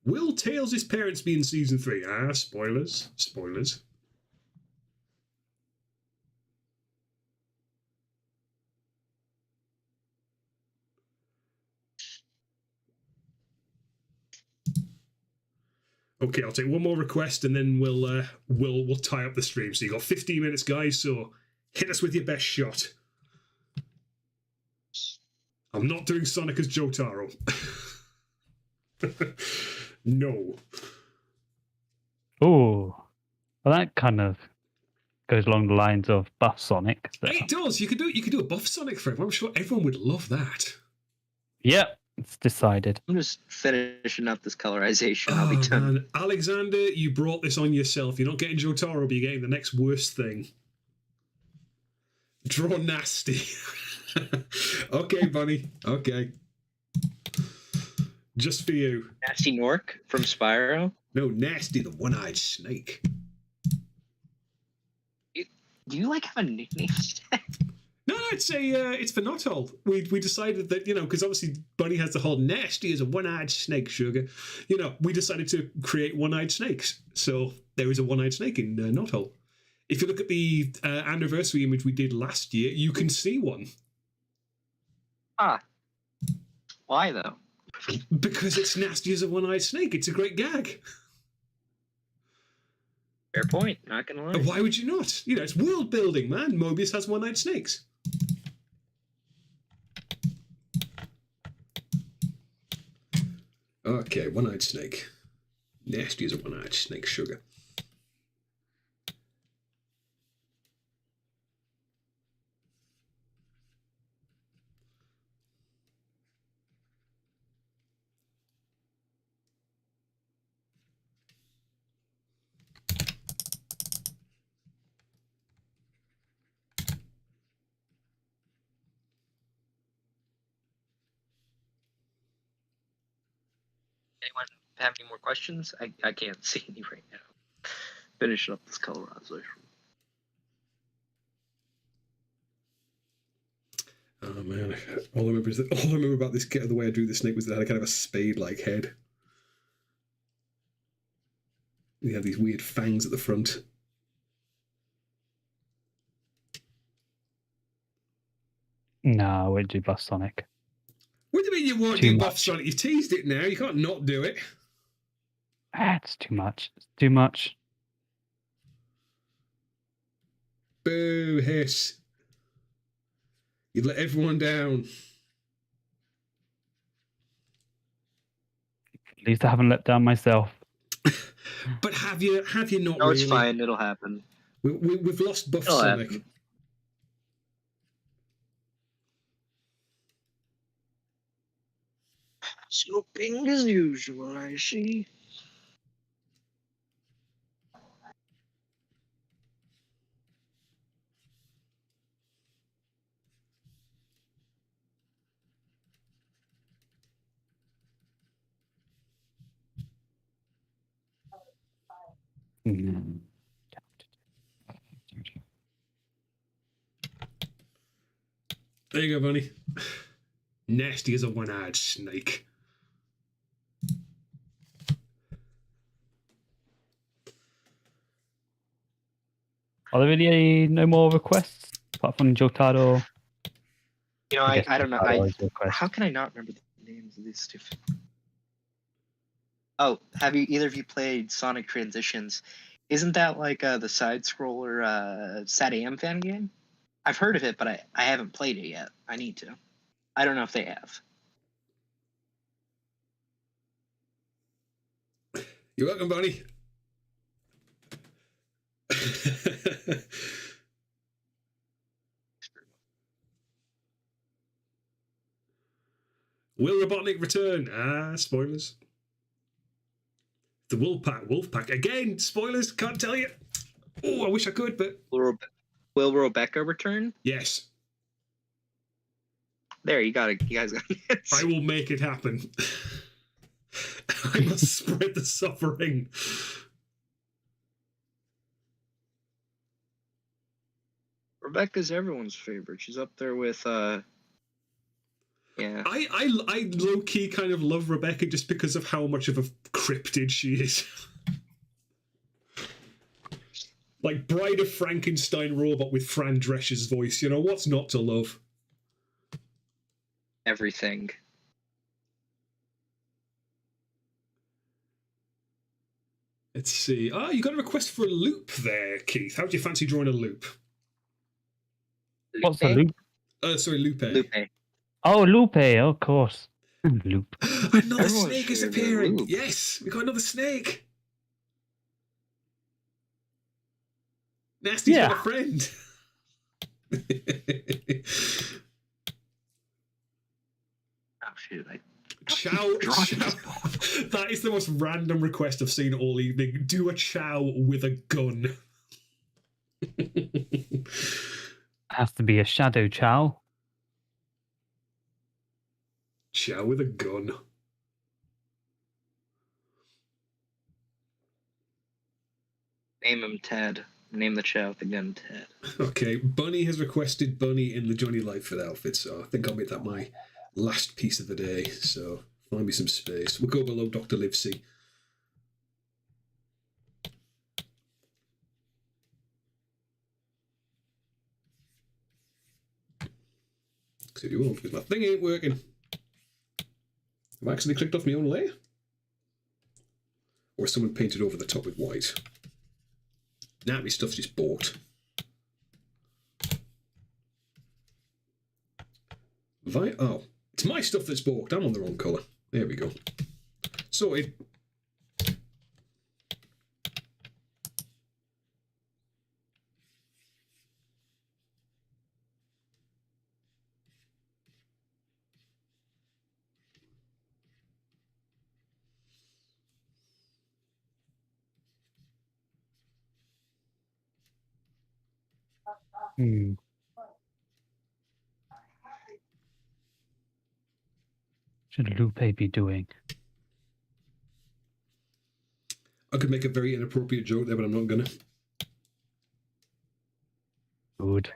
Will Tails' parents be in season 3? Ah, spoilers. Spoilers. Okay, I'll take one more request and then we'll tie up the stream. So you got 15 minutes, guys. So hit us with your best shot. I'm not doing Sonic as Jotaro. No. Oh, well, that kind of goes along the lines of Buff Sonic. So. It does. You could do a Buff Sonic for him. I'm sure everyone would love that. Yep, it's decided. I'm just finishing up this colorization. I'll be done. Man. Alexander, you brought this on yourself. You're not getting Jotaro, but you're getting the next worst thing. Draw nasty. Okay, Bunny. Okay. Just for you. Nasty Nork from Spyro. No, Nasty, the one-eyed snake. Do you like have a nickname? No, it's for Knothole. We decided that, because obviously Bunny has the whole Nasty as a one-eyed snake, sugar. We decided to create one-eyed snakes. So there is a one-eyed snake in Knothole. If you look at the anniversary image we did last year, you can see one. Ah. Why though? Because it's nasty as a one-eyed snake. It's a great gag. Fair point. Not gonna lie. Why would you not? It's world building, man. Mobius has one-eyed snakes. Okay, one-eyed snake. Nasty as a one-eyed snake, sugar. Anyone have any more questions? I can't see any right now. Finishing up this colorization. Oh man! All I remember about this the way I drew the snake was that it had kind of a spade-like head. We have these weird fangs at the front. No, I won't do Buff Sonic. What do you mean you won't do Buff Sonic? You've teased it now. You can't not do it. It's too much. It's too much. Boo, hiss. You've let everyone down. At least I haven't let down myself. But have you not? No, really? it's fine. It'll happen. We've lost Buff It'll Sonic. happen. Sloping as usual, I see. Mm. There you go, Bunny. Nasty as a one-eyed snake. Are there really no more requests apart from Jotaro? I don't know. Jotaro is a request. How can I not remember the names of these two? Oh, have either of you played Sonic Transitions? Isn't that like the side-scroller SatAM fan game? I've heard of it, but I haven't played it yet. I need to. I don't know if they have. You're welcome, Bunny. Will Robotnik return? Spoilers. The Wolfpack again. Spoilers. Can't tell you. Oh, I wish I could, but Will Rebecca return? yes, There, you guys got it. I will make it happen. I must spread the suffering. Rebecca's everyone's favorite. She's up there with yeah. I low key kind of love Rebecca just because of how much of a cryptid she is. Like Bride of Frankenstein robot with Fran Drescher's voice. What's not to love? Everything. Let's see. You got a request for a loop there, Keith. How do you fancy drawing a loop? What's a loop? Sorry, Lupe. Lupe. Oh, Lupe, of course. Loop. Another Everyone's snake is favorite appearing. loop. Yes, we got another snake. Nasty's got a friend. Oh shoot! Chow. That is the most random request I've seen all evening. Do a chow with a gun. Has to be a Shadow Chow. Chow with a gun. Name him Ted. Name the chow with the gun Ted. Okay, Bunny has requested Bunny in the Johnny Lightfoot outfit, so I think I'll make that my last piece of the day. So find me some space. We'll go below Dr. Livesey. Because my thing ain't working. Have I actually clicked off my own layer? Or someone painted over the top with white? Nah, my stuff's just bought. Oh, it's my stuff that's bought. I'm on the wrong colour. There we go. Sorted. Should Lupe be doing? I could make a very inappropriate joke there, but I'm not gonna. Good.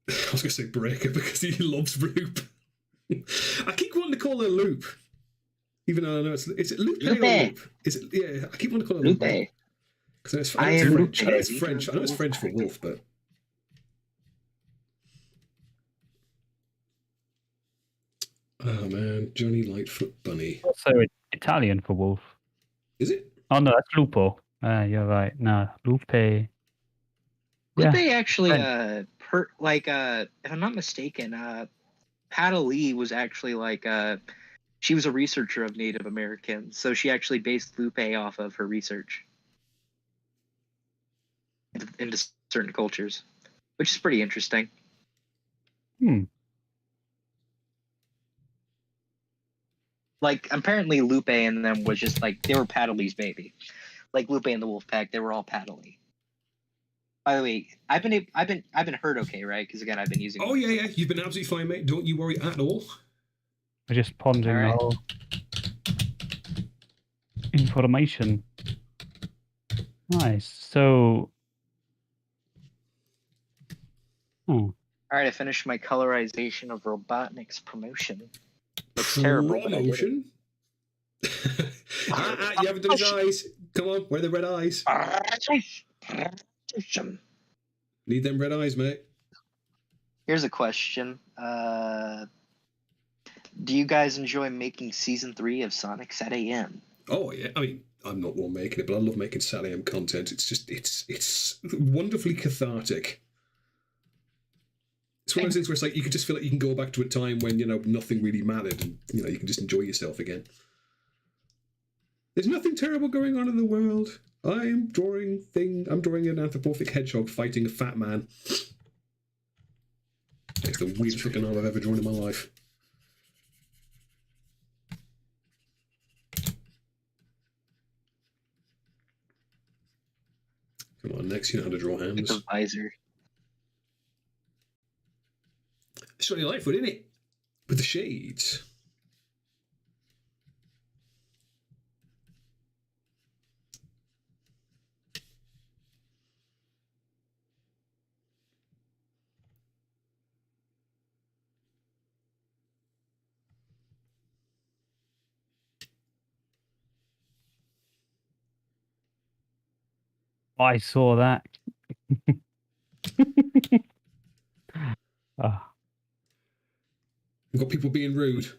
I was gonna say Breaker because he loves Loop. I keep wanting to call her Loop, even though I know is it Lupe or Loop? Is it? Yeah, I keep wanting to call her Lupe. Because I know it's French. I know it's French. I know it's French for wolf, but. Oh man, Johnny Lightfoot Bunny. Also Italian for wolf. Is it? Oh no, that's Lupo. You're right. No, Lupe. Lupe actually, if I'm not mistaken, Pata Lee was actually she was a researcher of Native Americans, so she actually based Lupe off of her research into certain cultures, which is pretty interesting. Like, apparently Lupe and them was just they were Pata Lee's baby. Like Lupe and the Wolf Pack, they were all Pata Lee. By the way, I've been heard okay, right? Because again, I've been using. Oh yeah, you've been absolutely fine, mate. Don't you worry at all. We're just pondering the whole information. Nice. So. All right, I finished my colorization of Robotnik's promotion. Looks terrible. Promotion. You haven't done his eyes. Come on, where are the red eyes? Need them red eyes, mate. Here's a question. Do you guys enjoy making season 3 of Sonic SatAM? Oh yeah, I mean, I'm not one making it, but I love making SatAM content. It's just it's wonderfully cathartic. It's one of those things where it's like you can just feel like you can go back to a time when nothing really mattered, and you can just enjoy yourself again. There's nothing terrible going on in the world. I'm drawing an anthropomorphic hedgehog fighting a fat man. It's the weirdest fucking arm I've ever drawn in my life. Come on, next you know how to draw hands. The visor. It's Johnny Lightfoot, isn't it? With the shades. I saw that. We've got people being rude.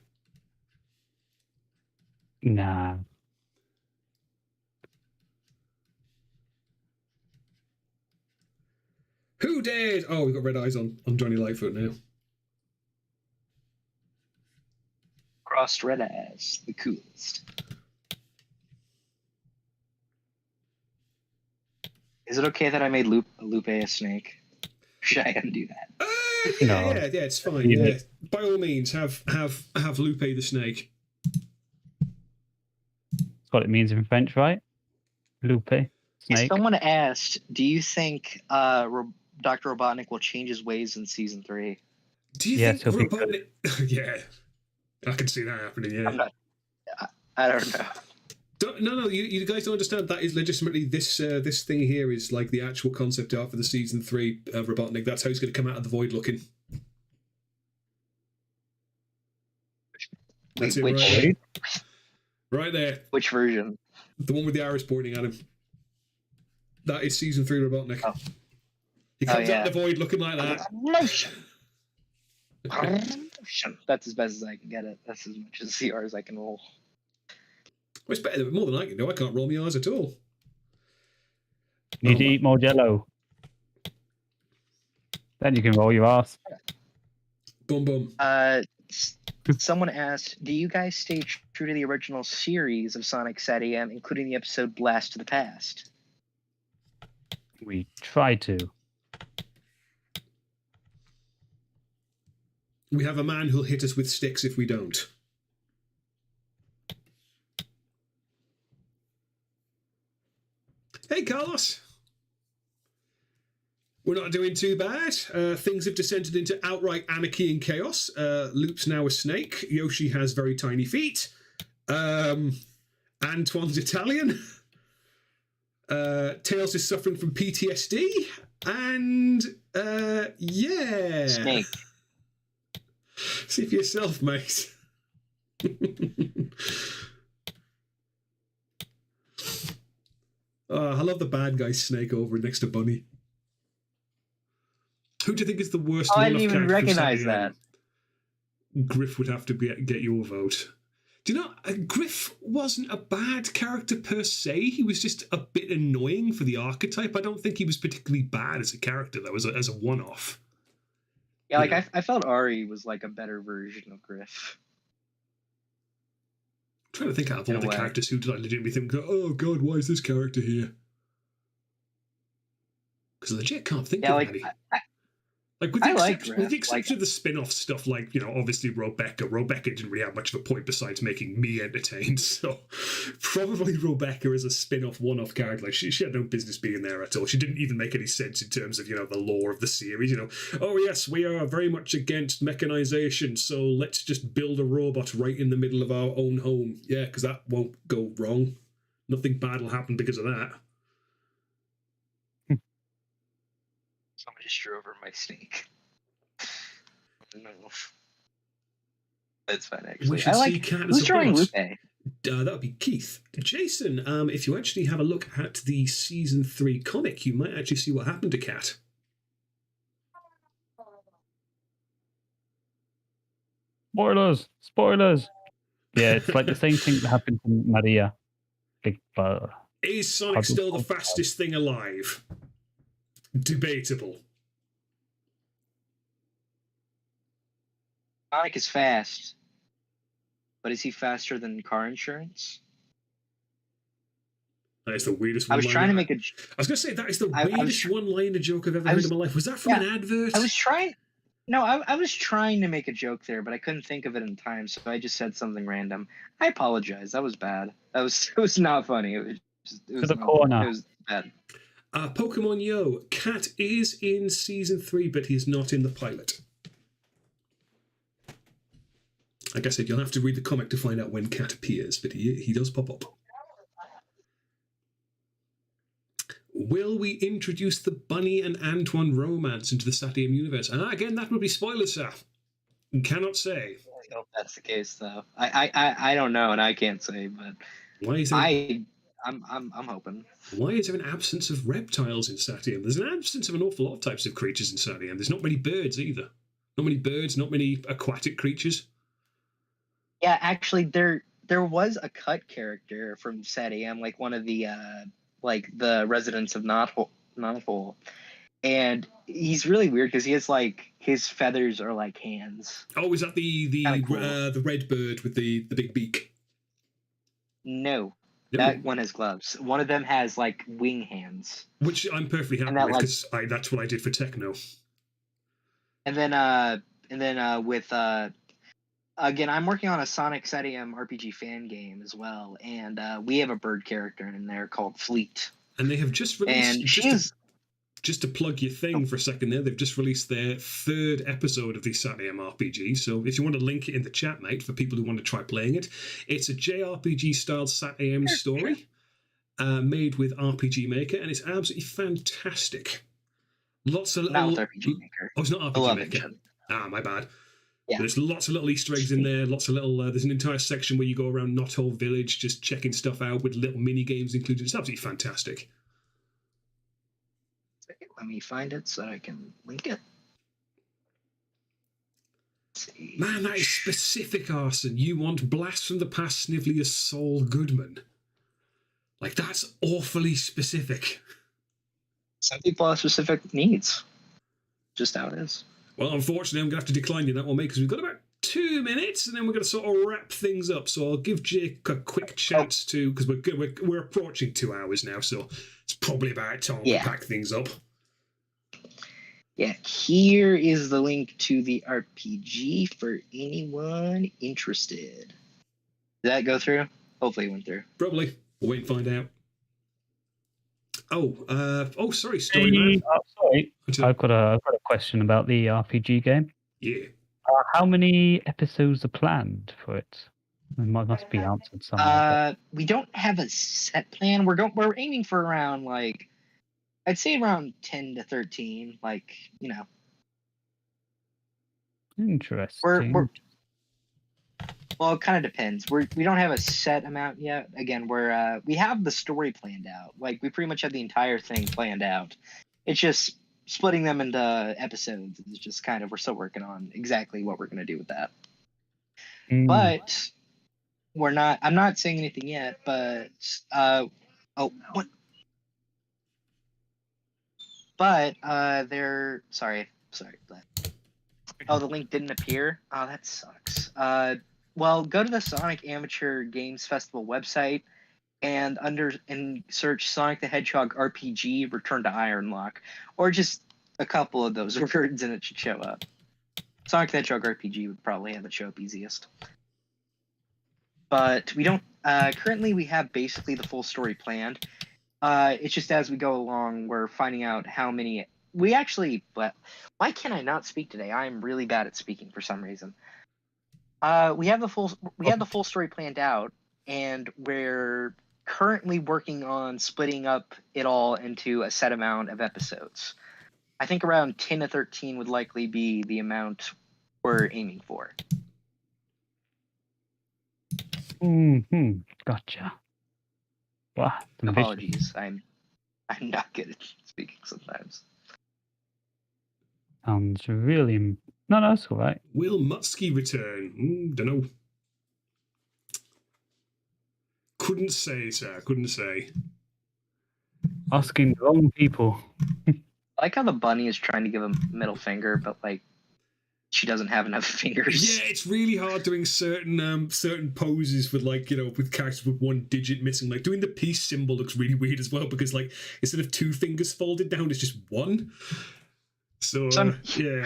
Nah. Who dared? Oh, we've got red eyes on Johnny Lightfoot now. Crossed red eyes, the coolest. Is it okay that I made Lupe a snake? Should I undo that? No. Yeah, it's fine. Yeah. By all means, have Lupe the snake. That's what it means in French, right? Lupe, snake. Someone asked, do you think Dr. Robotnik will change his ways in season 3. Do you Yes, think he'll be Robotnik? Yeah, I can see that happening. Yeah. I'm not. I don't know. No, you guys don't understand. That is legitimately this thing here is like the actual concept art for the season 3 of Robotnik. That's how he's going to come out of the void looking. That's it, Which, right there. which version? The one with the arrows pointing at him. That is season 3 Robotnik. Oh. He comes yeah. out of the void looking like that. Motion. That's as best as I can get it. That's as much as CR as I can roll. Well, it's better than more than I can do. I can't roll my eyes at all. You need to eat more Jello. Then you can roll your ass. Boom, boom. Someone asked, do you guys stay true to the original series of Sonic SatAM, including the episode Blast to the Past? We try to. We have a man who'll hit us with sticks if we don't. Hey, Carlos. We're not doing too bad. Things have descended into outright anarchy and chaos. Loop's now a snake. Yoshi has very tiny feet. Antoine's Italian. Tails is suffering from PTSD. And, yeah. Snake. See for yourself, mate. I love the bad guy Snake over next to Bunny. Who do you think is the worst? I didn't even recognize that. Griff would have to get your vote. Do you know, Griff wasn't a bad character per se. He was just a bit annoying for the archetype. I don't think he was particularly bad as a character, though, as a one-off. Yeah, like I felt Ari was like a better version of Griff. I'm trying to think out of all the characters who did I legitimately think, oh god, why is this character here? Because I legit can't think of any. With the exception of the spin-off stuff, like, you know, obviously Rebecca didn't really have much of a point besides making me entertained, so probably Rebecca as a spin-off one-off character, like, she had no business being there at all. She didn't even make any sense in terms of, you know, the lore of the series, you know. Oh yes, we are very much against mechanization, so let's just build a robot right in the middle of our own home. Yeah, because that won't go wrong. Nothing bad will happen because of that. Somebody just drew over my snake. No. That's fine, actually. We should see Cat who's drawing Lupe? That would be Keith. Jason, if you actually have a look at the Season 3 comic, you might actually see what happened to Cat. Spoilers! Yeah, it's like the same thing that happened to Maria. Big brother. Is Sonic still the fastest thing alive? Debatable. Sonic is fast, but is he faster than car insurance? That is the weirdest one. I was trying to make a... I was going to say, that is the weirdest one-liner joke I've ever heard in my life. Was that from an advert? I was trying... No, I was trying to make a joke there, but I couldn't think of it in time, so I just said something random. I apologize. That was bad. It was not funny. It was bad. Pokemon Yo, Cat is in Season 3, but he's not in the pilot. Like I said, you'll have to read the comic to find out when Cat appears, but he does pop up. Will we introduce the Bunny and Antoine romance into the SatAM universe? And again, that would be spoilers, sir. Cannot say. I hope that's the case, though. I don't know, and I can't say, but why is there... I'm hoping. Why is there an absence of reptiles in SatAM? There's an absence of an awful lot of types of creatures in SatAM. There's not many birds either. Not many birds, not many aquatic creatures. Yeah, actually, there was a cut character from SatAM, like one of the the residents of Knothole, and he's really weird because he has like his feathers are like hands. Oh, is that the red bird with the big beak? No. That one has gloves. One of them has like wing hands, which I'm perfectly happy with because that's what I did for Techno. And then with again, I'm working on a Sonic SatAM RPG fan game as well, and we have a bird character in there called Fleet. And they have just released just to plug your thing for a second there, they've just released their 3rd episode of the SatAM RPG. So if you want to link it in the chat, mate, for people who want to try playing it, it's a JRPG-styled SatAM story made with RPG Maker, and it's absolutely fantastic. Lots of little... Not with RPG Maker. Oh, it's not RPG Maker. My bad. Yeah. There's lots of little Easter eggs in there, lots of little... there's an entire section where you go around Knothole Village just checking stuff out with little mini-games included. It's absolutely fantastic. Let me find it so I can link it. Let's see. Man, that is specific, Arson. You want Blast from the Past Snively as Saul Goodman. Like, that's awfully specific. Some people have specific needs. Just how it is. Well, unfortunately, I'm going to have to decline you that one, mate, because we've got about 2 minutes, and then we're going to sort of wrap things up. So I'll give Jake a quick chance to, because we're approaching 2 hours now, so it's probably about time to pack things up. Yeah, here is the link to the RPG for anyone interested. Did that go through? Hopefully it went through. Probably. We'll wait and find out. Sorry, story man. Sorry, I've got a question about the RPG game. Yeah. How many episodes are planned for it? It must be answered somewhere. We don't have a set plan. We're aiming for around I'd say around 10 to 13. Interesting. Well, it kind of depends. We don't have a set amount yet. Again, we have the story planned out. Like, we pretty much have the entire thing planned out. It's just splitting them into episodes. It's just kind of, we're still working on exactly what we're going to do with that. But I'm not saying anything yet, but what? But sorry. The link didn't appear. Oh, that sucks. Well, go to the Sonic Amateur Games Festival website and search Sonic the Hedgehog RPG Return to Ironlock, or just a couple of those words and it should show up. Sonic the Hedgehog RPG would probably have it show up easiest. But we don't currently we have basically the full story planned. It's just as we go along, we're finding out how many we actually. But why can I not speak today? I am really bad at speaking for some reason. We have the full story planned out, and we're currently working on splitting up it all into a set amount of episodes. I think around 10 to 13 would likely be the amount we're aiming for. Gotcha. Wow. Apologies, I'm not good at speaking sometimes. Sounds really... No, that's all right. Will Mutsky return? Dunno. Couldn't say, sir. Couldn't say. Asking the wrong people. I like how the bunny is trying to give a middle finger, but she doesn't have enough fingers. Yeah, it's really hard doing certain poses with with characters with one digit missing. Like doing the peace symbol looks really weird as well because instead of 2 fingers folded down, it's just 1. So yeah.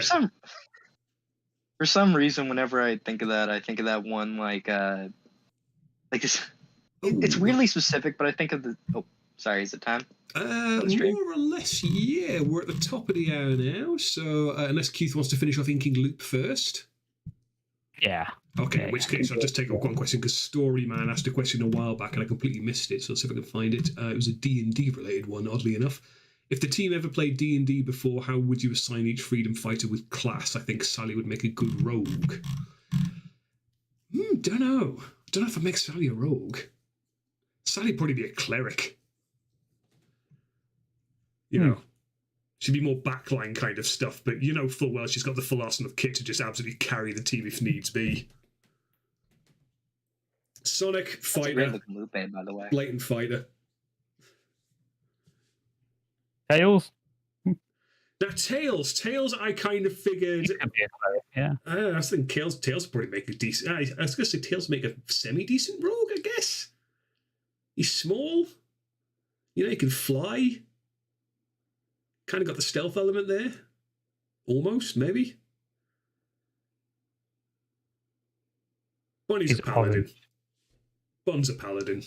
For some reason, whenever I think of that one this. It's weirdly specific, but I think of the. Oh, sorry, is it time? More or less, yeah. We're at the top of the hour now, so unless Keith wants to finish off Inking Loop first. Yeah. Okay, in which case I'll just take up one question because Storyman asked a question a while back and I completely missed it, so let's see if I can find it. It was a D&D related one, oddly enough. If the team ever played D&D before, how would you assign each freedom fighter with class? I think Sally would make a good rogue. Don't know. Don't know if I'd make Sally a rogue. Sally'd probably be a cleric. She'd be more backline kind of stuff, but full well she's got the full arsenal of kit to just absolutely carry the team if needs be. Sonic, fighter. That's a great looking Lupe, by the way. Blatant fighter. Tails? Now, Tails, I kind of figured... He could be a cleric, yeah. I was thinking Tails probably make a decent... I was going to say Tails make a semi-decent rogue, I guess. He's small. He can fly. Kind of got the stealth element there. Almost, maybe. Bonnie's a paladin. Orange. Bon's a paladin.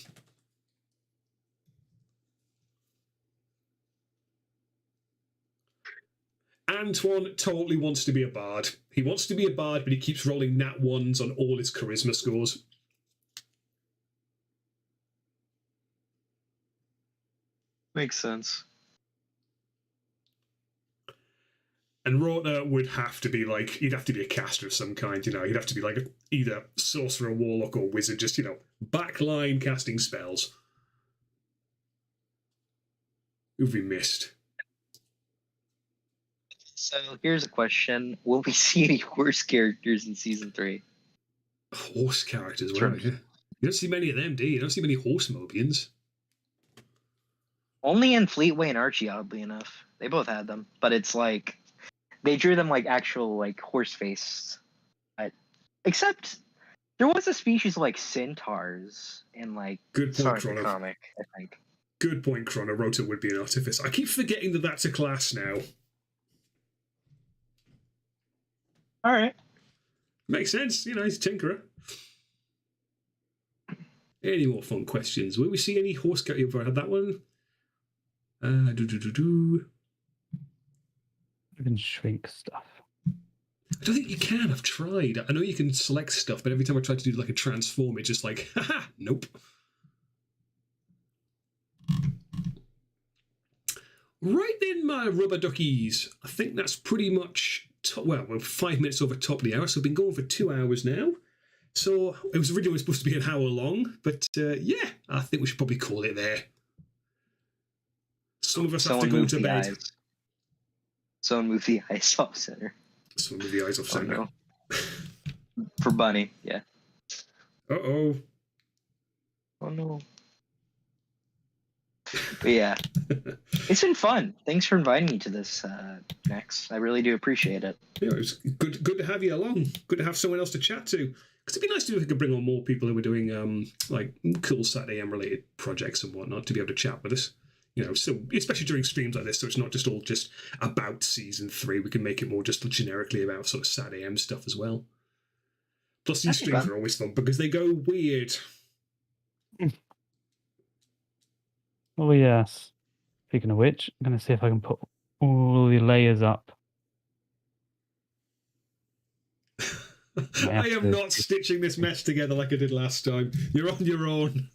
Antoine totally wants to be a bard. He wants to be a bard, but he keeps rolling nat ones on all his charisma scores. Makes sense. And Rota would have to be like, he'd have to be a caster of some kind, you know. He'd have to be like either sorcerer, warlock, or wizard, just, you know, backline casting spells. Who've we missed? So here's a question: will we see any horse characters in season 3? Horse characters, Sure. well, yeah. You don't see many of them, do you? You don't see many horse Mobians. Only in Fleetway and Archie, oddly enough. They both had them, but it's like they drew them like actual like horse face. Except there was a species of like centaurs in like Good point, Sonic the Chrono. comic, I think. Good point, Chrono. Rota would be an artificer. I keep forgetting that that's a class now. All right. Makes sense. You know, he's a tinkerer. Any more fun questions? Will we see any horse characters? Have I had that one? Even shrink stuff. I don't think you can. I've tried. I know you can select stuff, but every time I try to do like a transform, it's just like, haha, nope. Right then, my rubber duckies. I think that's pretty much, we're 5 minutes over top of the hour, so we've been going for 2 hours now. So it was originally supposed to be an hour long, but yeah, I think we should probably call it there. Some of us have to go to bed. Someone move the eyes off center. Someone move the eyes off center. Oh, no. For Bunny, yeah. Uh-oh. Oh no. But yeah, it's been fun. Thanks for inviting me to this, Max. I really do appreciate it. Yeah, it was good to have you along. Good to have someone else to chat to. Because it'd be nice if we could bring on more people who are doing like cool SatAM related projects and whatnot to be able to chat with us. You know, so especially during streams like this, so it's not just all just about season 3. We can make it more just generically about sort of SatAM stuff as well. Plus, these streams are always fun because they go weird. Oh yes. Speaking of which, I'm going to see if I can put all the layers up. I am not stitching this mess together like I did last time. You're on your own.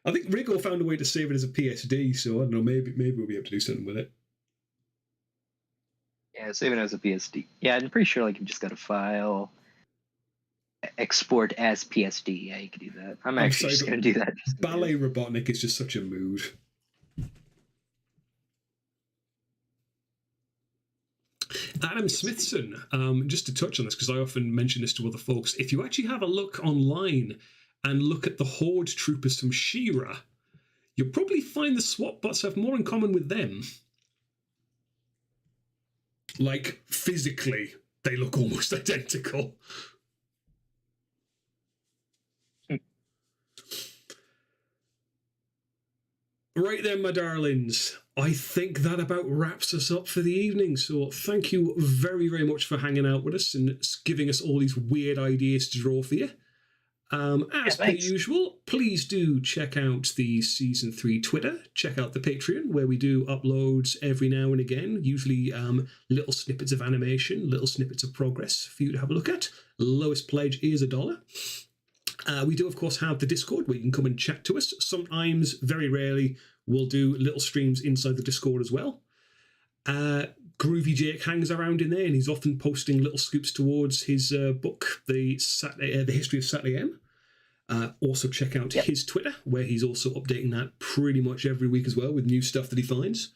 I think Rigo found a way to save it as a PSD, so I don't know, maybe we'll be able to do something with it. Yeah, save it as a PSD. Yeah, I'm pretty sure like you just got a file, export as PSD. Yeah, you can do that. I'm actually just going to do that. Ballet Robotnik is just such a mood. Adam Smithson, just to touch on this, because I often mention this to other folks, if you actually have a look online and look at the Horde troopers from She-Ra, you'll probably find the SWAT bots have more in common with them. Like, physically, they look almost identical. Right then, my darlings, I think that about wraps us up for the evening. So thank you very, very much for hanging out with us and giving us all these weird ideas to draw for you. As per usual, please do check out the Season 3 Twitter. Check out the Patreon, where we do uploads every now and again, usually little snippets of animation, little snippets of progress for you to have a look at. Lowest pledge is $1. We do, of course, have the Discord where you can come and chat to us. Sometimes, very rarely, we'll do little streams inside the Discord as well. Groovy Jake hangs around in there, and he's often posting little scoops towards his book, the History of SatAM. Also check out his Twitter, where he's also updating that pretty much every week as well with new stuff that he finds.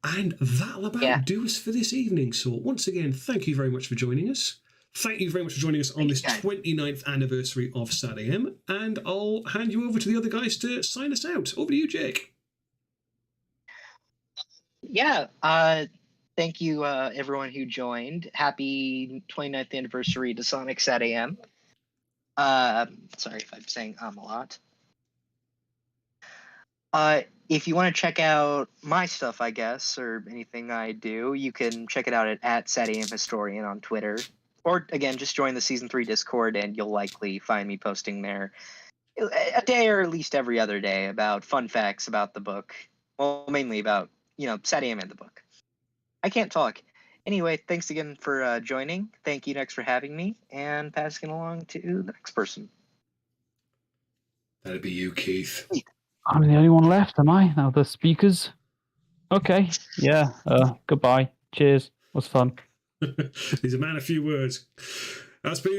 And that'll about do us for this evening. So once again, thank you very much for joining us. Thank you very much for joining us on this 29th anniversary of SatAM, and I'll hand you over to the other guys to sign us out. Over to you, Jake. Yeah, thank you everyone who joined. Happy 29th anniversary to Sonic SatAM. Sorry if I'm saying a lot. If you want to check out my stuff, I guess, or anything I do, you can check it out at SatAM Historian on Twitter. Or, again, just join the Season 3 Discord, and you'll likely find me posting there a day or at least every other day about fun facts about the book. Well, mainly about, SatAM and the book. I can't talk. Anyway, thanks again for joining. Thank you, Nex, for having me, and passing it along to the next person. That'd be you, Keith. I'm the only one left, am I? Now the speakers. Okay. Yeah. Goodbye. Cheers. Was fun. He's a man of few words. That's been